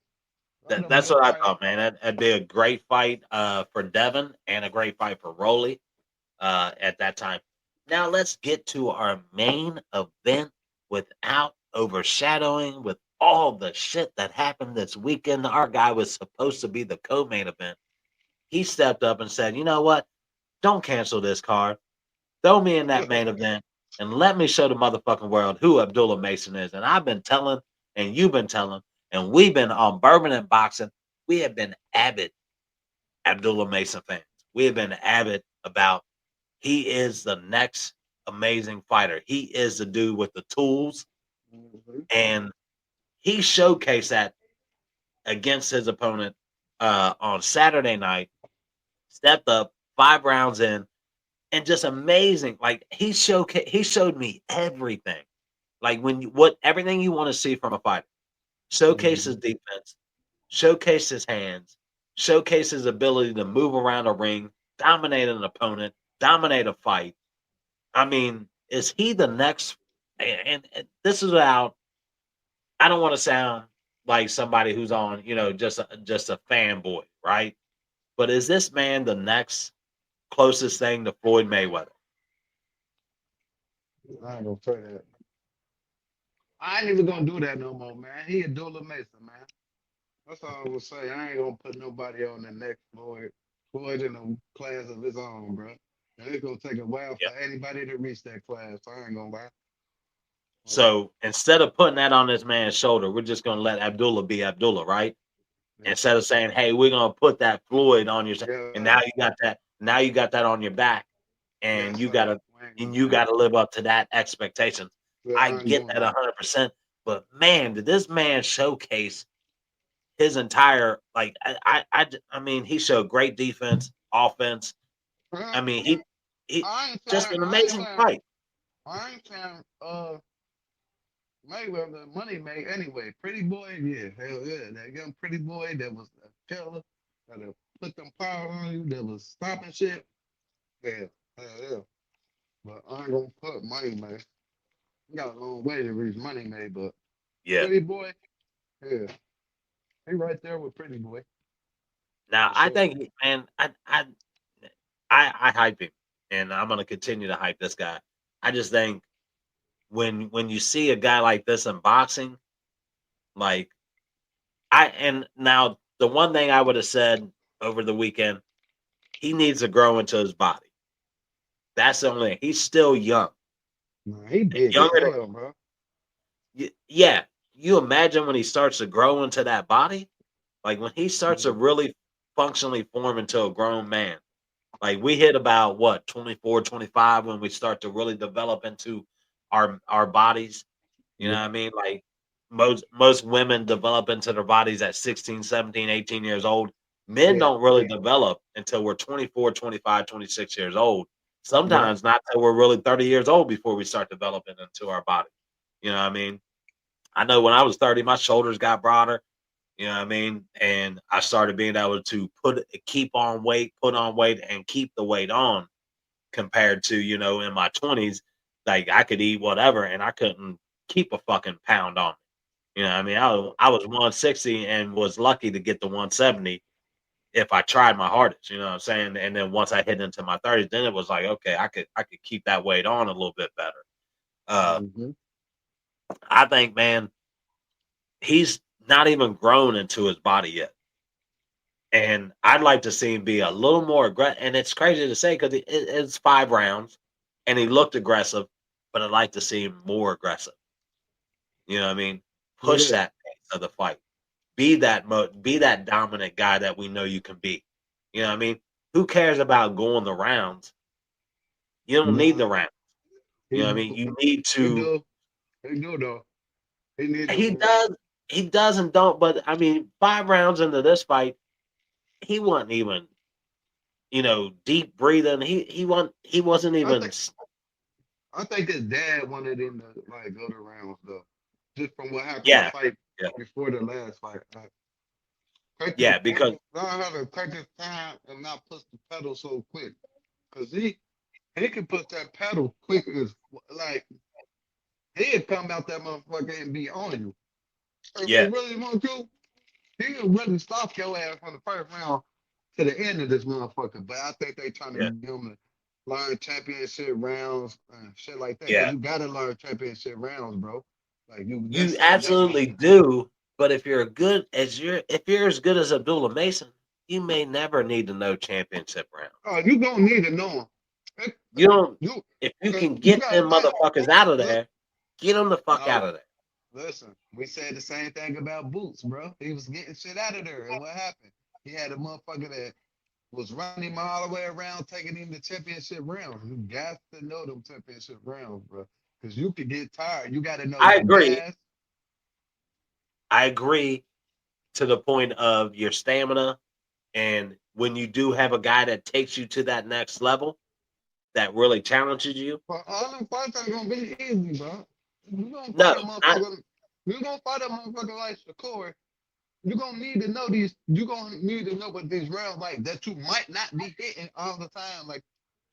Let them That's both what I fight. thought, man. That'd be a great fight for Devin and a great fight for Rolly at that time. Now let's get to our main event without overshadowing with all the shit that happened this weekend. Our guy was supposed to be the co-main event. He stepped up and said, "You know what? Don't cancel this card. Throw me in that main event and let me show the motherfucking world who Abdullah Mason is." And I've been telling, and you've been telling, and we've been on Bourbon and Boxing. We have been avid Abdullah Mason fans. We have been avid about he is the next amazing fighter. He is the dude with the tools, Mhm. and he showcased that against his opponent on Saturday night. Stepped up 5 rounds in, and just amazing. Like he showed me everything. Like what everything you want to see from a fighter. Showcase his Mhm. defense, showcase his hands, showcase his ability to move around a ring, dominate an opponent, dominate a fight. I mean, is he the next? And this is out. I don't want to sound like somebody who's on, just a fanboy, right? But is this man the next closest thing to Floyd Mayweather? I ain't gonna say that. I ain't even gonna do that no more, man. He a Dula Mason, man. That's all I will say. I ain't gonna put nobody on the next Floyd. Floyd in a class of his own, bro. And it's gonna take a while Yeah. for anybody to reach that class. I ain't gonna lie. Like, So instead of putting that on this man's shoulder, we're just gonna let Abdullah be Abdullah, right? yeah, Instead of saying, "Hey, we're gonna put that Floyd on your," and yeah, now you got that. Now you got that on your back, and yes, you sir. gotta We ain't and gonna do you that. gotta live up to that expectation. Yeah, I I ain't get doing that that. 100%, but man, did this man showcase his entire like I mean, he showed great defense, offense. Uh, I mean, he I ain't just saying, an I ain't amazing saying, fight. I ain't saying, Mayweather money made anyway. Pretty boy, yeah, hell yeah. That young pretty boy that was a killer, that put them power on you, that was stopping shit. Yeah, hell yeah. But I ain't gonna put money made. You got a long way to reach money made, but Yeah. pretty boy, yeah, he right there with pretty boy Now for I sure. think, man, I hype him, and I'm gonna continue to hype this guy. I just think when you see a guy like this in boxing, like and now the one thing I would have said over the weekend, he needs to grow into his body. That's the only. He's still young, Nah, he and big as younger. hell, bro. Yeah, you imagine when he starts to grow into that body, like when he starts to Yeah, really functionally form into a grown man. Like we hit about what 24, 25 when we start to really develop into our bodies. You know yeah, what I mean? Like most women develop into their bodies at 16, 17, 18 years old. Men yeah, don't really develop until we're 24, 25, 26 years old. yeah. Sometimes not till we're really 30 years old before we start developing into our body. You know what I mean? I know when I was 30, my shoulders got broader. You know what I mean? And I started being able to keep on weight, put on weight, and keep the weight on compared to, in my 20s, like I could eat whatever and I couldn't keep a fucking pound on me. You know what I mean? I was 160 and was lucky to get to 170 if I tried my hardest, you know what I'm saying? And then once I hit into my 30s, then it was like, okay, I could keep that weight on a little bit better. Uh Mm-hmm. I think, man, he's not even grown into his body yet. And I'd like to see him be a little more aggressive. And it's crazy to say because it's 5 rounds and he looked aggressive, but I'd like to see him more aggressive. You know what I mean? Push Yeah. that pace of the fight. Be that dominant guy that we know you can be. You know what I mean? Who cares about going the rounds? You don't need the Nah, rounds. You he know what I do. mean? You need He to. do. He do though. He need He them. does. he does and don't. But I mean, 5 rounds into this fight, he wasn't even deep breathing. He wasn't I even. think I think his dad wanted him to like go to rounds though, just from what happened the Yeah, fight yeah, before the last fight. Take his yeah. Because learn how to take his time and not push the pedal so quick, cause he can put that pedal quick as like he'd come out that motherfucker and be on you. If he yeah, really want to, he'll really stop your ass from the first round to the end of this motherfucker. But I think they trying to yeah, get him to learn championship rounds and shit like that. Cause yeah. you gotta learn championship rounds, bro. Like you, You that's absolutely do. But if you're as good as Abdullah Mason, you may never need to know championship round. oh, you gonna need to know him. It- You don't. You, If you can you get gotta them think. motherfuckers out of Look, there, get them the fuck out no, of there. listen. We said the same thing about Boots, bro. He was getting shit out of there, and what happened? He had a motherfucker that was running him all the way around, taking him to championship rounds. You got to know them championship rounds, bro, because you could get tired. You got to know I your agree. gas. I agree to the point of your stamina, and when you do have a guy that takes you to that next level, that really challenges you. But all them fights ain't gonna be easy, bro. You gonna fight No, a not motherfucker. You gonna fight a motherfucker like Shakur. You gonna need to know these. You gonna need to know what these rounds like that you might not be hitting all the time. Like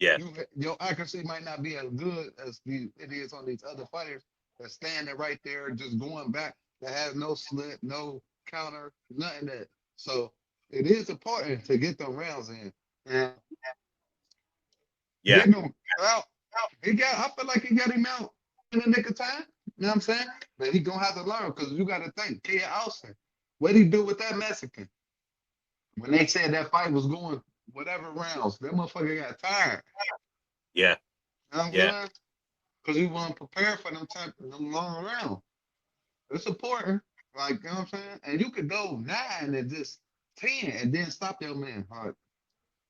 yeah, your accuracy might not be as good as it is on these other fighters that's standing right there, just going back, that has no slip, no counter, nothing that. So it is important to get them rounds in and yeah, getting them out. He got. I feel like he got him out in the nick of time. You know what I'm saying? But he gonna have to learn because you got to think, Ted Austin, what he do with that Mexican when they said that fight was going whatever rounds? That motherfucker got tired. yeah, You know what I'm yeah, saying? Because we weren't prepared for them long rounds. It's important. Like, you know what I'm saying? And you could go 9 and just 10 and then stop your man hard.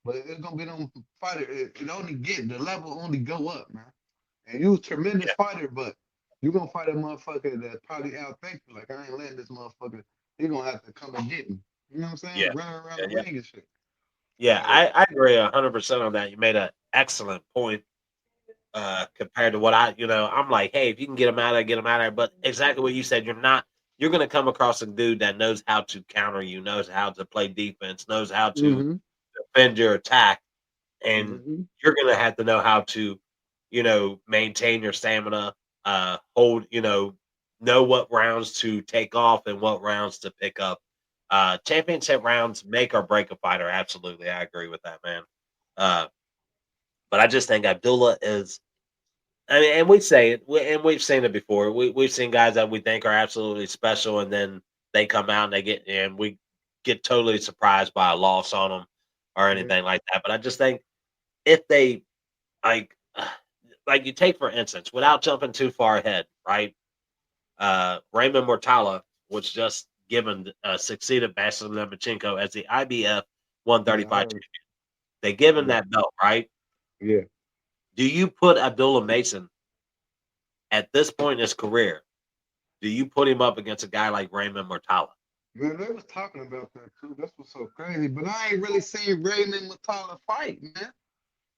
But it's gonna be them fighter. It only get the level only go up, man. And you a tremendous yeah, fighter, but you gonna fight a motherfucker that probably outthink you. Like I ain't letting this motherfucker. He gonna have to come and get me. You know what I'm saying? yeah, Running around yeah, the yeah. ring and shit. Yeah, So I agree 100% on that. You made an excellent point compared to what I'm like, hey, if you can get him out of there, get him out of there. But exactly what you said, you're going to come across a dude that knows how to counter you, knows how to play defense, knows how to mm-hmm. defend your attack, and Mm-hmm. you're going to have to know how to, maintain your stamina, hold, know what rounds to take off and what rounds to pick up. Championship rounds make or break a fighter. Absolutely, I agree with that, man. Uh, but I just think Abdullah is. I mean, and we say it, and we've seen it before. We've seen guys that we think are absolutely special, and then they come out and we get totally surprised by a loss on them or Yeah. anything like that. But I just think if they like, like you take for instance, without jumping too far ahead, right? Raymond Mortala was just given succeeded Vasyl Lomachenko as the IBF Yeah. 135 I champion. heard. They give him Yeah. that belt, right? Yeah. Do you put Abdullah Mason at this point in his career? Do you put him up against a guy like Raymond Mortala? Man, they was talking about that too. That's what's so crazy. But I ain't really seen Raymond Matala fight, man.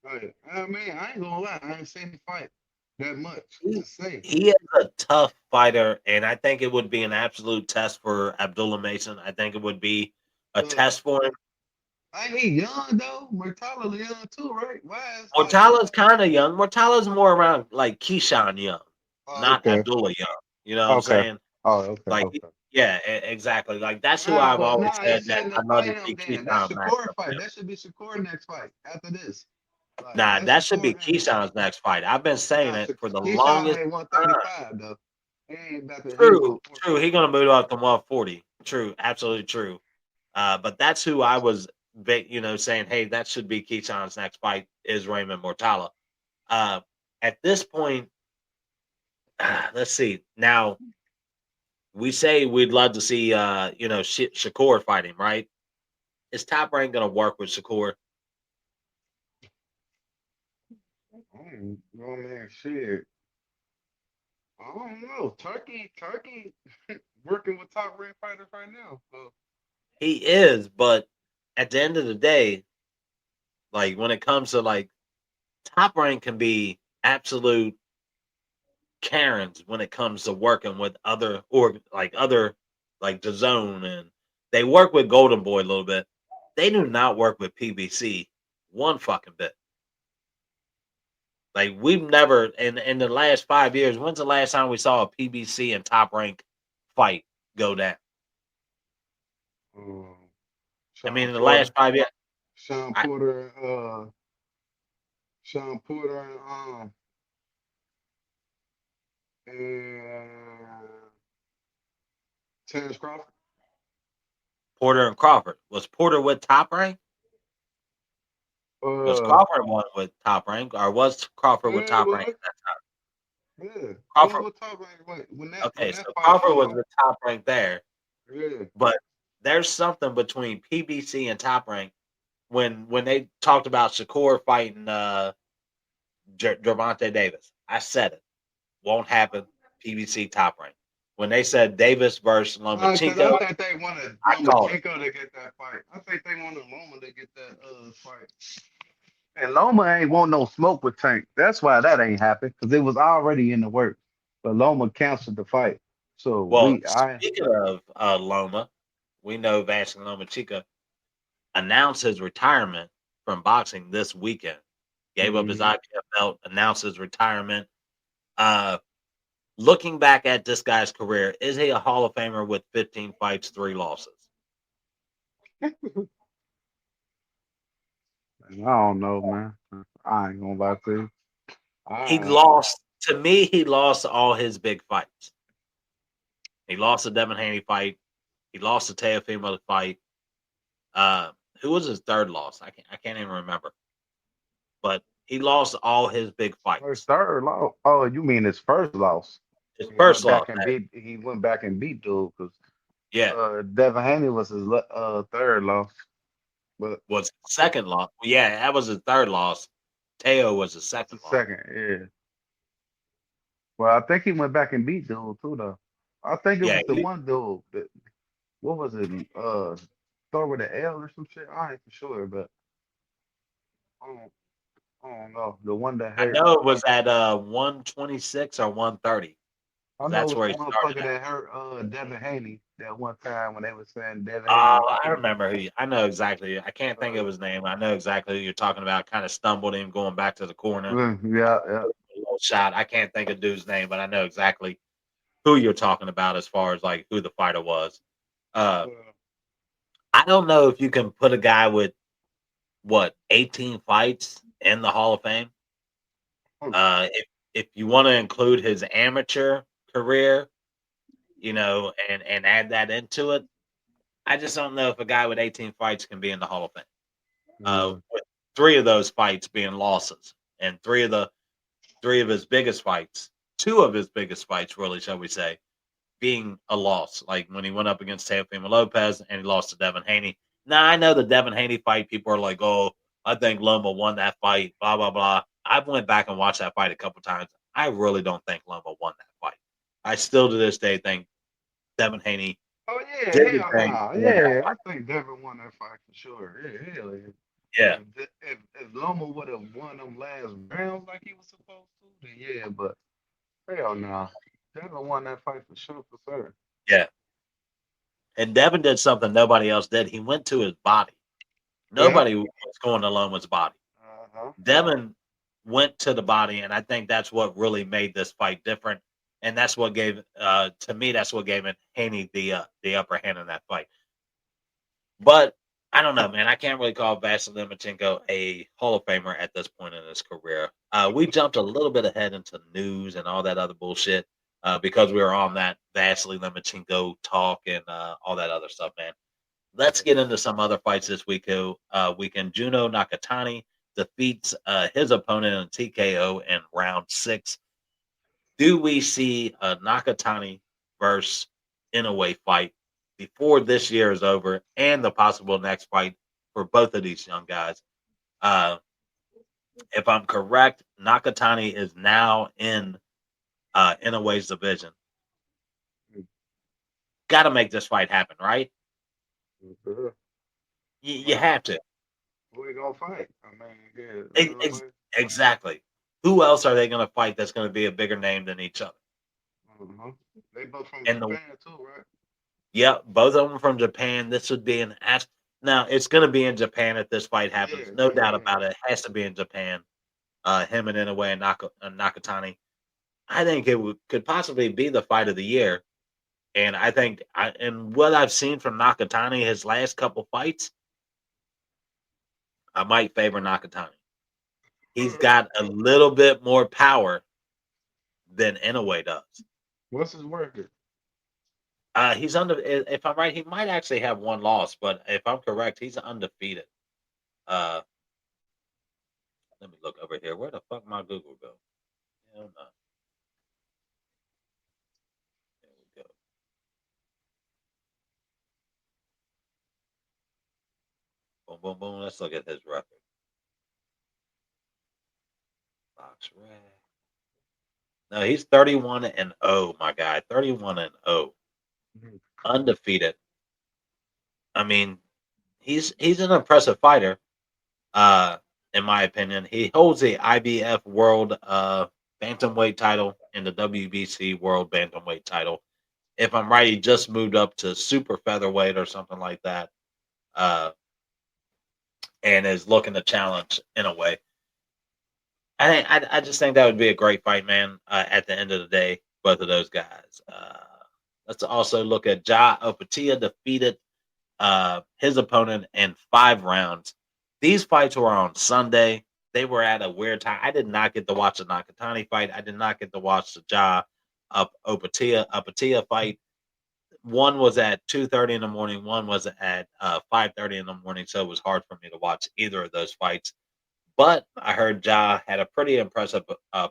Like, I mean, I ain't gonna lie, I ain't seen him fight that much to He, say. he is a tough fighter, and I think it would be an absolute test for Abdullah Mason. I think it would be a But test for him. ain't he young though? Matala young too, right? Why is like, Mortala's kind of young. Mortala's more around like Keyshawn young, oh, not okay, Abdullah young. You know what I'm okay, saying? oh, okay, Like, okay. yeah, exactly. Like that's who Nah, I've but always nah, they said that shouldn't I have love fight to him see then. That's Keyshawn match Shakur up with fight. him. That should be Shakur next fight after this. Like Nah, that's that should be Shakur. Keyshawn's next fight. I've been saying Nah, it for the Keyshawn longest ain't time. 135 though. He ain't about to. He True, true. 140. He gonna move up to 140. True, absolutely true. But that's who I was, saying, hey, that should be Keyshawn's next fight is Raymond Mortala. Uh, at this point, let's see. Now we say we'd love to see, Shakur fight him, right? Is Top Rank gonna work with Shakur? Oh man, shit. I don't know. Turkey. working with top ranked fighters right now. So He is, but at the end of the day, like when it comes to like Top Rank can be absolute Karens when it comes to working with other like the Zone, and they work with Golden Boy a little bit. They do not work with PBC one fucking bit. Like we've never in the last 5 years. When's the last time we saw a PBC and Top Rank fight go down? um, I mean, Sean in the last Porter, 5 years, Sean I, Porter, Sean Porter, and Terrence Crawford. Porter and Crawford, was Porter with Top Rank? Was Uh, Crawford one with Top Rank, or was Crawford with yeah, Top Rank well, at that time? yeah, he was Crawford. with top rank when Okay, that so fight Crawford went was on. with Top Rank there, Yeah, but there's something between PBC and Top Rank when they talked about Shakur fighting Gervonta Davis. I said it won't happen. PBC Top Rank. When they said Davis versus because I Lomachenko, think they wanted I called it. Lomachenko to get that fight. I think they wanted Loma to get that fight. And Loma ain't want no smoke with Tank. That's why that ain't happened because it was already in the works. But Loma canceled the fight. So Well, speaking of Loma, we know Vasily Lomachenko announced his retirement from boxing this weekend. Gave up his Mhm. IPF belt, announced his retirement. Uh, Looking back at this guy's career, is he a Hall of Famer with 15 fights, 3 losses? I don't know, man. I ain't gonna lie to you. He I lost, to me, he lost all his big fights. He lost the Devin Haney fight. He lost the Teofimo fight. Uh, who was his third loss? I can't even remember. But he lost all his big his fights. third loss. Oh, you mean his first loss? His first loss, He went back and beat dude because yeah, Devin Haney was his third loss. But was second loss. Yeah, that was his third loss. Teo was his that's the second loss. second, yeah. Well, I think he went back and beat dude too though. I think it Yeah, was the one dude that what was it? Start with an L or some shit. I ain't for sure, but I don't, I don't know. The one that I hurt. know it was at 126 or 130. I know That's it was where the he started motherfucker at. that hurt Devin Haney that one time when they was saying Devin Haney was Oh, I cheating. remember I know exactly. I can't think of Uh, his name. I know exactly who you're talking about. Kind of stumbled him going back to the corner. yeah, yeah. A little shot. I can't think of dude's name, but I know exactly who you're talking about as far as like who the fighter was. Uh, I don't know if you can put a guy with what 18 fights in the Hall of Fame. Uh, If you want to include his amateur career, and add that into it, I just don't know if a guy with 18 fights can be in the Hall of Fame. yeah. With 3 of those fights being losses, and three of his biggest fights, 2 of his biggest fights, really, shall we say, being a loss. Like when he went up against Teofimo Lopez and he lost to Devin Haney. Now I know the Devin Haney fight. People are like, "Oh, I think Loma won that fight." Blah blah blah. I've went back and watched that fight a couple times. I really don't think Loma won that fight. I still to this day think Devin Haney Oh did yeah, the hell thing no. to win that Yeah, fight. I think Devin won that fight for sure. Yeah, hell yeah. Yeah, If Loma would have won them last rounds like he was supposed to, then yeah, but hell no. Devin won that fight for sure, for sure. yeah. And Devin did something nobody else did. He went to his body. Yeah. Nobody was going to Loma's body. Uh-huh. Devin went to the body, and I think that's what really made this fight different. And that's what gave, to me, that's what gave it Haney the upper hand in that fight. But I don't know, man. I can't really call Vasily Lomachenko a Hall of Famer at this point in his career. We jumped a little bit ahead into news and all that other bullshit because we were on that Vasily Lomachenko talk and all that other stuff, man. Let's get into some other fights this weekend. Juno Nakatani defeats his opponent in TKO in round 6. Do we see a Nakatani versus Inoue fight before this year is over, and the possible next fight for both of these young guys? Uh, if I'm correct, Nakatani is now in Inoue's division. got to make this fight happen, right? Mhm. You Well, have to. we gonna fight. I mean, yeah, you Ex- know what I ex- mean? exactly. Who else are they going to fight that's going to be a bigger name than each other? They both from And the Japan too, right? yeah, both of them from Japan. This would be an ass. Now it's going to be in Japan if this fight happens, Yeah, no yeah, doubt yeah. about it. It has to be in Japan. Him and Inoue and Nakatani. I think it could possibly be the fight of the year. And I think, and what I've seen from Nakatani, his last couple fights, I might favor Nakatani. He's got a little bit more power than Inoue does. What's his record? He's under. If I'm right, he might actually have one loss, but if I'm correct, he's undefeated. Uh, Let me look over here. Where the fuck my Google go? Hell no. There we go. Boom, boom, boom. Let's look at his record. Box red. No, he's 31-0, my guy. 31-0, Mhm. undefeated. I mean, he's an impressive fighter. Uh, in my opinion, he holds the IBF World Bantamweight title and the WBC World Bantamweight title. If I'm right, he just moved up to super featherweight or something like that, and is looking to challenge Inoue. I just think that would be a great fight, man. At the end of the day, both of those guys. Let's also look at Ja Opatia defeated his opponent in 5 rounds. These fights were on Sunday. They were at a weird time. I did not get to watch the Nakatani fight. I did not get to watch the Ja Opatia fight. One was at 2:30 in the morning. One was at 5:30 in the morning. So it was hard for me to watch either of those fights. But I heard Ja had a pretty impressive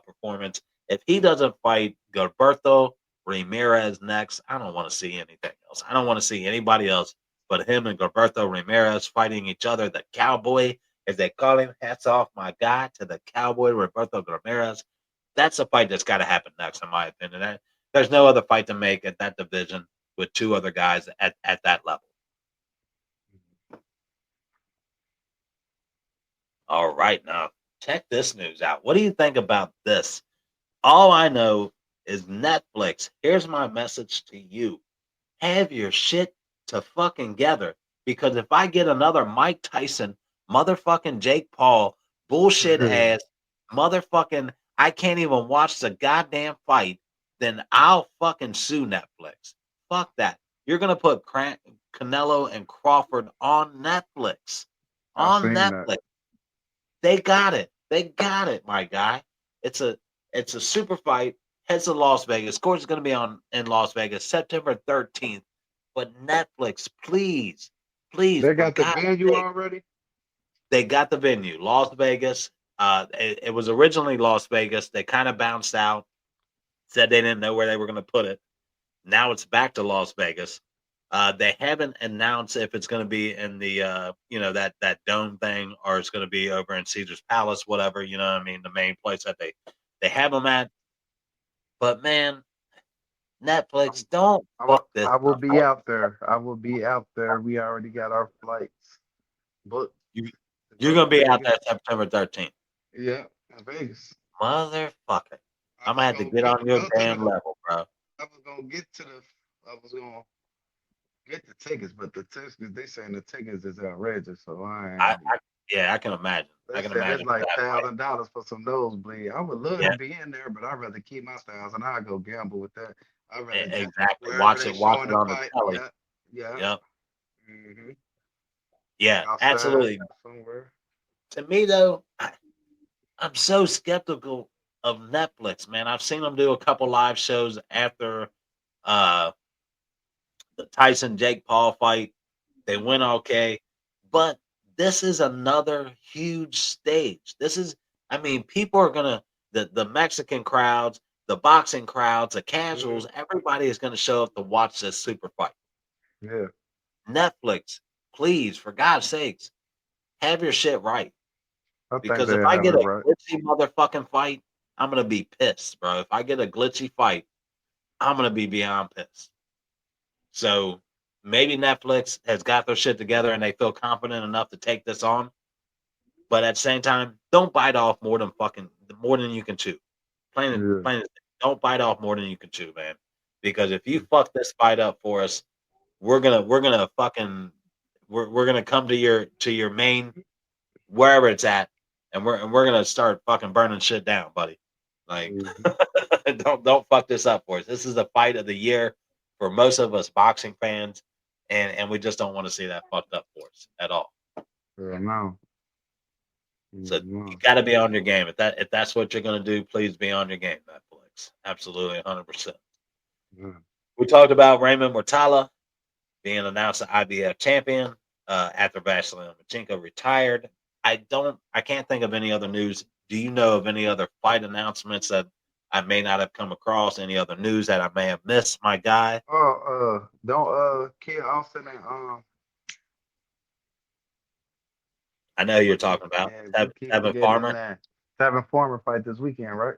performance. If he doesn't fight Gilberto Ramirez next, I don't want to see anything else. I don't want to see anybody else but him and Gilberto Ramirez fighting each other. The Cowboy, as they call him, hats off, my guy, to the Cowboy, Roberto Ramirez. That's a fight that's got to happen next, in my opinion. There's no other fight to make at that division with two other guys at that level. All right, now check this news out. What do you think about this? All I know is Netflix. Here's my message to you. Have your shit to fucking gather. Because if I get another Mike Tyson, motherfucking Jake Paul, bullshit ass, motherfucking, I can't even watch the goddamn fight, then I'll fucking sue Netflix. Fuck that. You're going to put Canelo and Crawford on Netflix. I On seen that. Netflix. They got it. They got it, my guy. It's a super fight. Heads to Las Vegas. Of course, it's going to be on in Las Vegas, September 13th. But Netflix, please, please, They for got the God's venue sake, already. they got the venue, Las Vegas. It was originally Las Vegas. They kind of bounced out, said they didn't know where they were going to put it. Now it's back to Las Vegas. They haven't announced if it's going to be in the that dome thing or it's going to be over in Caesar's Palace, whatever. You know what I mean? The main place that they have them at. But man, Netflix, don't fuck this I will up. be out there. I will be out there. We already got our flights booked You, to you're go going to to be out Vegas. there September 13th. Yeah, in Vegas. Motherfucker. I I'm going to was have to gonna get get on your go to damn the. level, bro. I was gonna get to the. I was gonna get the tickets, but the tickets they saying the tickets is outrageous. So Yeah, I can imagine. they I can said it's imagine for like that fight. $1,000 for some nosebleed. I would love Yeah, to be in there, but I'd rather keep my 1,000. I go gamble with that. I'd rather just exactly. wherever they Watch showing it the on the fight. telly. Yeah, yeah. Yep. hmm Yeah, Outside absolutely. somewhere. To me, though, I'm so skeptical of Netflix, man. I've seen them do a couple live shows after uh, the Tyson Jake Paul fight. They went okay, but this is another huge stage. I mean, people are gonna the Mexican crowds, the boxing crowds, the hmm casuals. Everybody is gonna show up to watch this super fight. Yeah, Netflix, please, for God's sakes, have your shit right. I think Because if they I have it get a right. glitchy motherfucking fight, I'm gonna be pissed, bro. If I get a glitchy fight, I'm gonna be beyond pissed. So maybe Netflix has got their shit together and they feel confident enough to take this on. But at the same time, don't bite off more than you can chew. Yeah. Plain, don't bite off more than you can chew, man. Because if you fuck this fight up for us, we're gonna fucking we're gonna come to your main wherever it's at, and we're gonna start fucking burning shit down, buddy. Like, Mhm. don't fuck this up for us. This is the fight of the year for most of us boxing fans, and we just don't want to see that fucked up for us at all. Yeah, no. So you No. got to be on your game. If that's what you're gonna do, please be on your game, Netflix. Absolutely, 100%. Yeah. We talked about Raymond Mortala being announced the IBF champion after Vasily Lomachenko retired. I can't think of any other news. Do you know of any other fight announcements that I may not have come across? Any other news that I may have missed, my guy? Don't Kid Austin and I know who you're what the talking about. man we keep Tevin forgetting his Farmer. name. Tevin Farmer fight this weekend, right?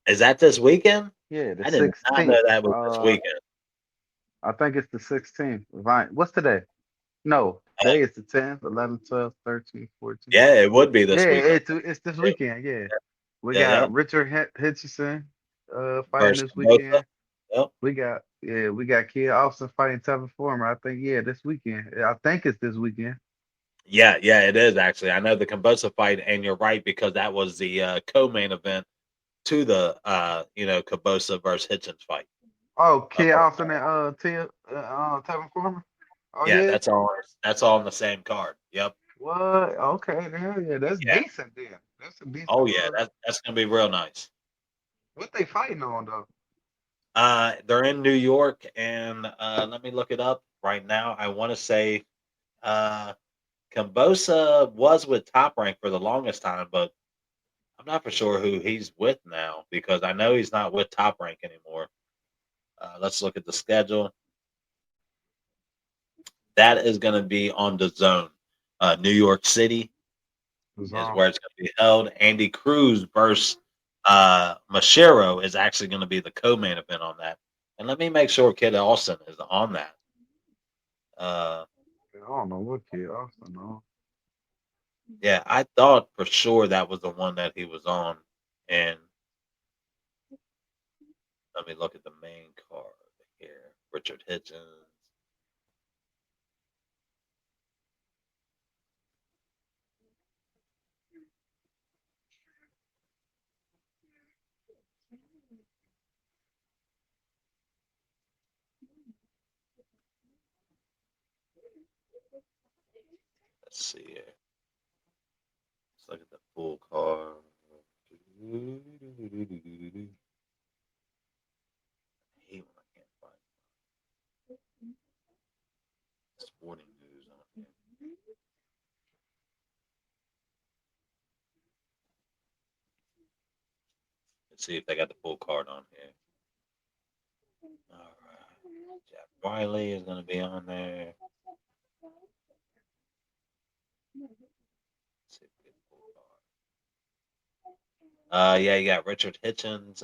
Is that this weekend? Yeah, the I did not know 16th. that was this weekend. I think it's the 16th. Right. What's today? No, Uh, today is the 10th, 11, 12, 13, 14. yeah, it would be Yeah, this weekend. it's this Yeah, weekend. Yeah. We yeah, yeah. got Richard Hitchison fighting Versus this Cabosa. weekend. Yep. We got Kid Austin fighting Tevin Farmer. I think this weekend. I think it's this weekend. Yeah, yeah, it is actually. I know the Cabosa fight, and you're right because that was the co-main event to the Cabosa versus Hitchens fight. Oh, Kid Okay. Austin and Tevin Farmer. Oh Yeah, yeah. that's all on the same card. Yep. What? Okay, yeah, that's Yeah. decent then. That's a Oh decent. yeah, that's gonna be real nice. What they fighting on though? They're in New York, and let me look it up right now. I want to say uh, Cambosa was with Top Rank for the longest time, but I'm not for sure who he's with now because I know he's not with Top Rank anymore. Let's look at the schedule. That is going to be on the Zone. New York City is where it's going to be held. Andy Cruz versus Machero is actually going to be the co-main event on that. And let me make sure Kid Austin is on that. Uh, I don't know what Kid Austin on. yeah, I thought for sure that was the one that he was on. And let me look at the main card here. Richard Hitchens. Let's see here. Let's look at the full card. I hate when I can't find sporting news on here. Let's see if they got the full card on here. All right. Jeff Wiley is going to be on there. Let's see if we get the full card. Yeah, you got Richard Hitchens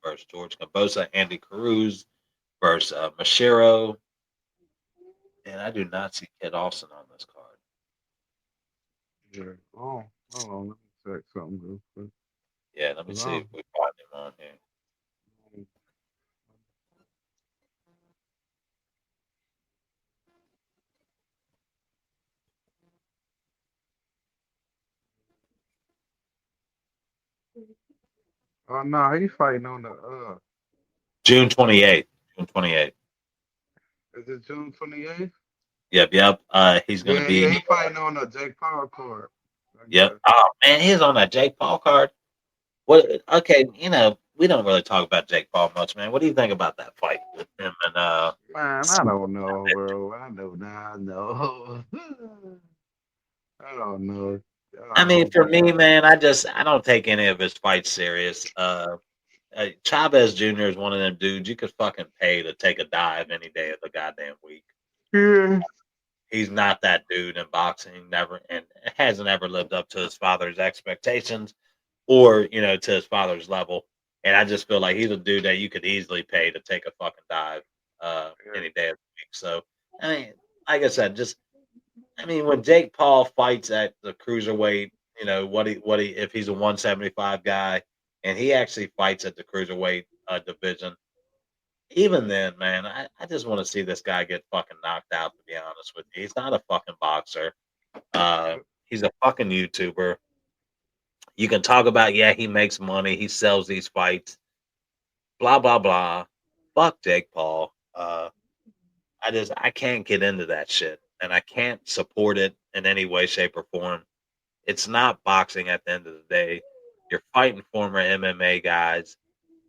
versus George Cambosa, Andy Cruz versus Machero. And I do not see Kid Austin on this card. Yeah. Oh, hold on. Let me check something real quick. Yeah, let me 'Cause see if we find him on here. Oh no, he fighting on the June 28th. June 28th. is it June 28th? Yep. He's going to Yeah, be. he fighting on the Jake Paul card. I Yep. guess. Oh man, he's on that Jake Paul card. What? Okay, we don't really talk about Jake Paul much, man. What do you think about that fight with him and Man, I don't know, bro. I know now. I know. I don't know. I mean, Oh for me, man. man, I don't take any of his fights serious. Chavez Jr. is one of them dudes you could fucking pay to take a dive any day of the goddamn week. Yeah. He's not that dude in boxing, never, and hasn't ever lived up to his father's expectations or to his father's level. And I just feel like he's a dude that you could easily pay to take a fucking dive. any day of the week. So I mean, like I said, when Jake Paul fights at the cruiserweight, what he if he's a 175 guy and he actually fights at the cruiserweight division, even then, man, I just want to see this guy get fucking knocked out, to be honest with you. He's not a fucking boxer. He's a fucking YouTuber. You can talk about, yeah, he makes money, he sells these fights, blah blah blah. Fuck Jake Paul. I can't get into that shit, and I can't support it in any way, shape, or form. It's not boxing at the end of the day. You're fighting former MMA guys.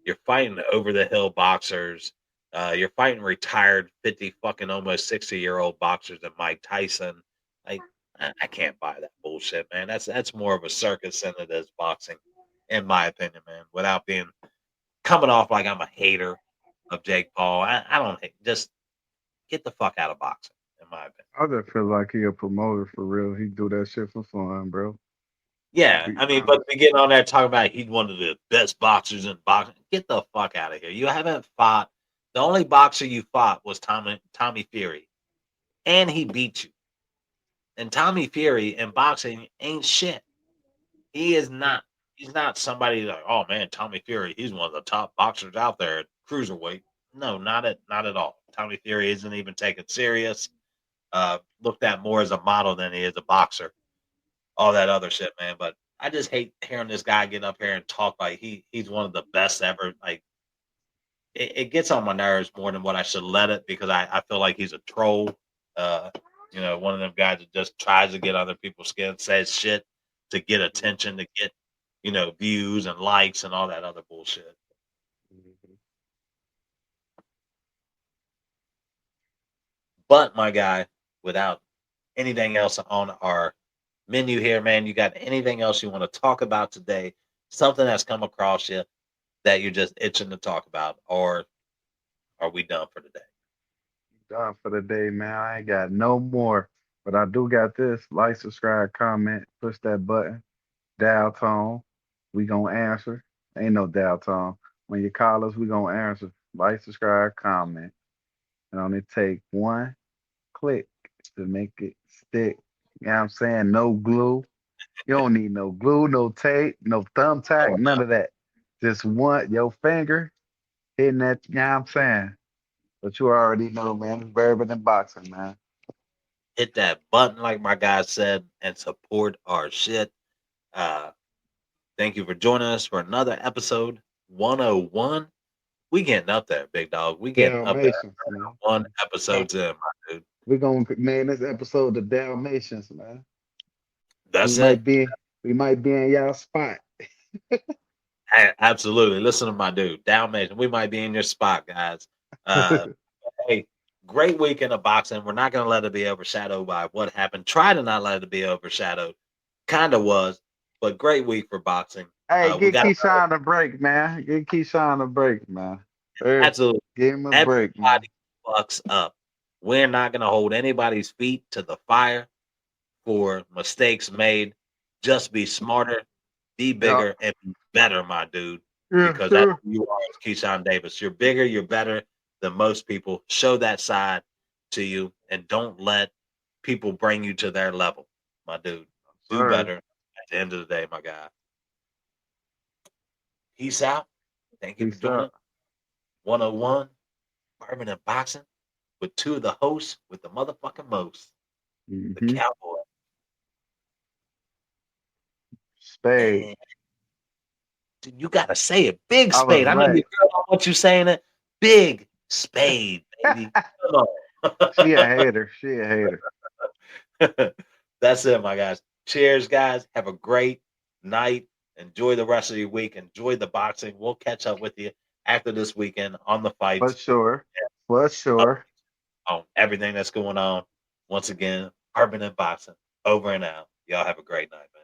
You're fighting over the hill boxers. You're fighting retired 50 fucking almost 60-year-old boxers and Mike Tyson. Like I can't buy that bullshit, man. That's more of a circus than it is boxing, in my opinion, man. Without being coming off like I'm a hater of Jake Paul. I don't hate. Just get the fuck out of boxing, in my opinion. I just feel like he a promoter for real. He do that shit for fun, bro. To Yeah, be but honest. to get on there talking about he's one of the best boxers in boxing, get the fuck out of here. You haven't fought. The only boxer you fought was Tommy Fury, and he beat you. And Tommy Fury in boxing ain't shit. He is not. He's not somebody like, oh man, Tommy Fury. He's one of the top boxers out there at cruiserweight. No, not at all. Tommy Fury isn't even taken serious. Looked at more as a model than he is a boxer. All that other shit, man. But I just hate hearing this guy get up here and talk like he's one of the best ever. Like it gets on my nerves more than what I should let it, because I feel like he's a troll. Uh, one of them guys that just tries to get other people's skin, says shit to get attention, to get views and likes and all that other bullshit. Mhm. But my guy, without anything else on our menu here, man, you got anything else you want to talk about today? Something that's come across you that you're just itching to talk about, or are we done for today? Done for the day, man. I ain't got no more. But I do got this. Like, subscribe, comment, push that button. Dial tone. We gonna answer. Ain't no dial tone. When you call us, we gonna answer. Like, subscribe, comment. And only take one click to make it stick. You know what I'm saying? No glue. You don't need no glue, no tape, no thumbtack, Oh, none of that. Just one your finger hitting that, you know what I'm saying? But you already know, man, it's bourbon and boxing, man. hit that button, like my guy said, and support our shit. Uh, Thank you for joining us for another episode 101. We getting up there, big dog. We getting up there. Dalmatians, man. One episode's in, my dude. We're gonna name this episode the Dalmatians, man. We That's it. might be we might be in y'all spot. Absolutely. Listen to my dude, Dalmatian. We might be in your spot, guys. Uh, hey, great weekend of boxing. We're not going to let it be overshadowed by what happened. Try to not let it be overshadowed. Kind of was, but great week for boxing. Hey, We get got Keyshawn a break, man. Get Keyshawn a break, man. Hey, absolutely give him a break, man. everybody fucks up. We're not going to hold anybody's feet to the fire for mistakes made. Just be smarter, be Yeah, bigger, and be better, my dude. yeah, Because that's sure. who you are, as Keyshawn Davis. You're bigger, you're better than most people. Show that side to you, and don't let people bring you to their level, my dude. Do Sorry. better at the end of the day, my guy. Peace out. Thank you for Peace joining out. us. 101 Bourbon and Boxing with two of the hosts with the motherfucking most, the Mm-hmm. Cowboy. Spade. And dude, you gotta say it, Big I was Spade. I know you right. girl don't want you saying it. Big Spade, baby. Come She a on. hater. She a hater. That's it, my guys. Cheers, guys. Have a great night. Enjoy the rest of your week. Enjoy the boxing. We'll catch up with you after this weekend on the For fights, sure. For sure. on everything that's going on. Once again, Urban and Boxing over and out. Y'all have a great night, man.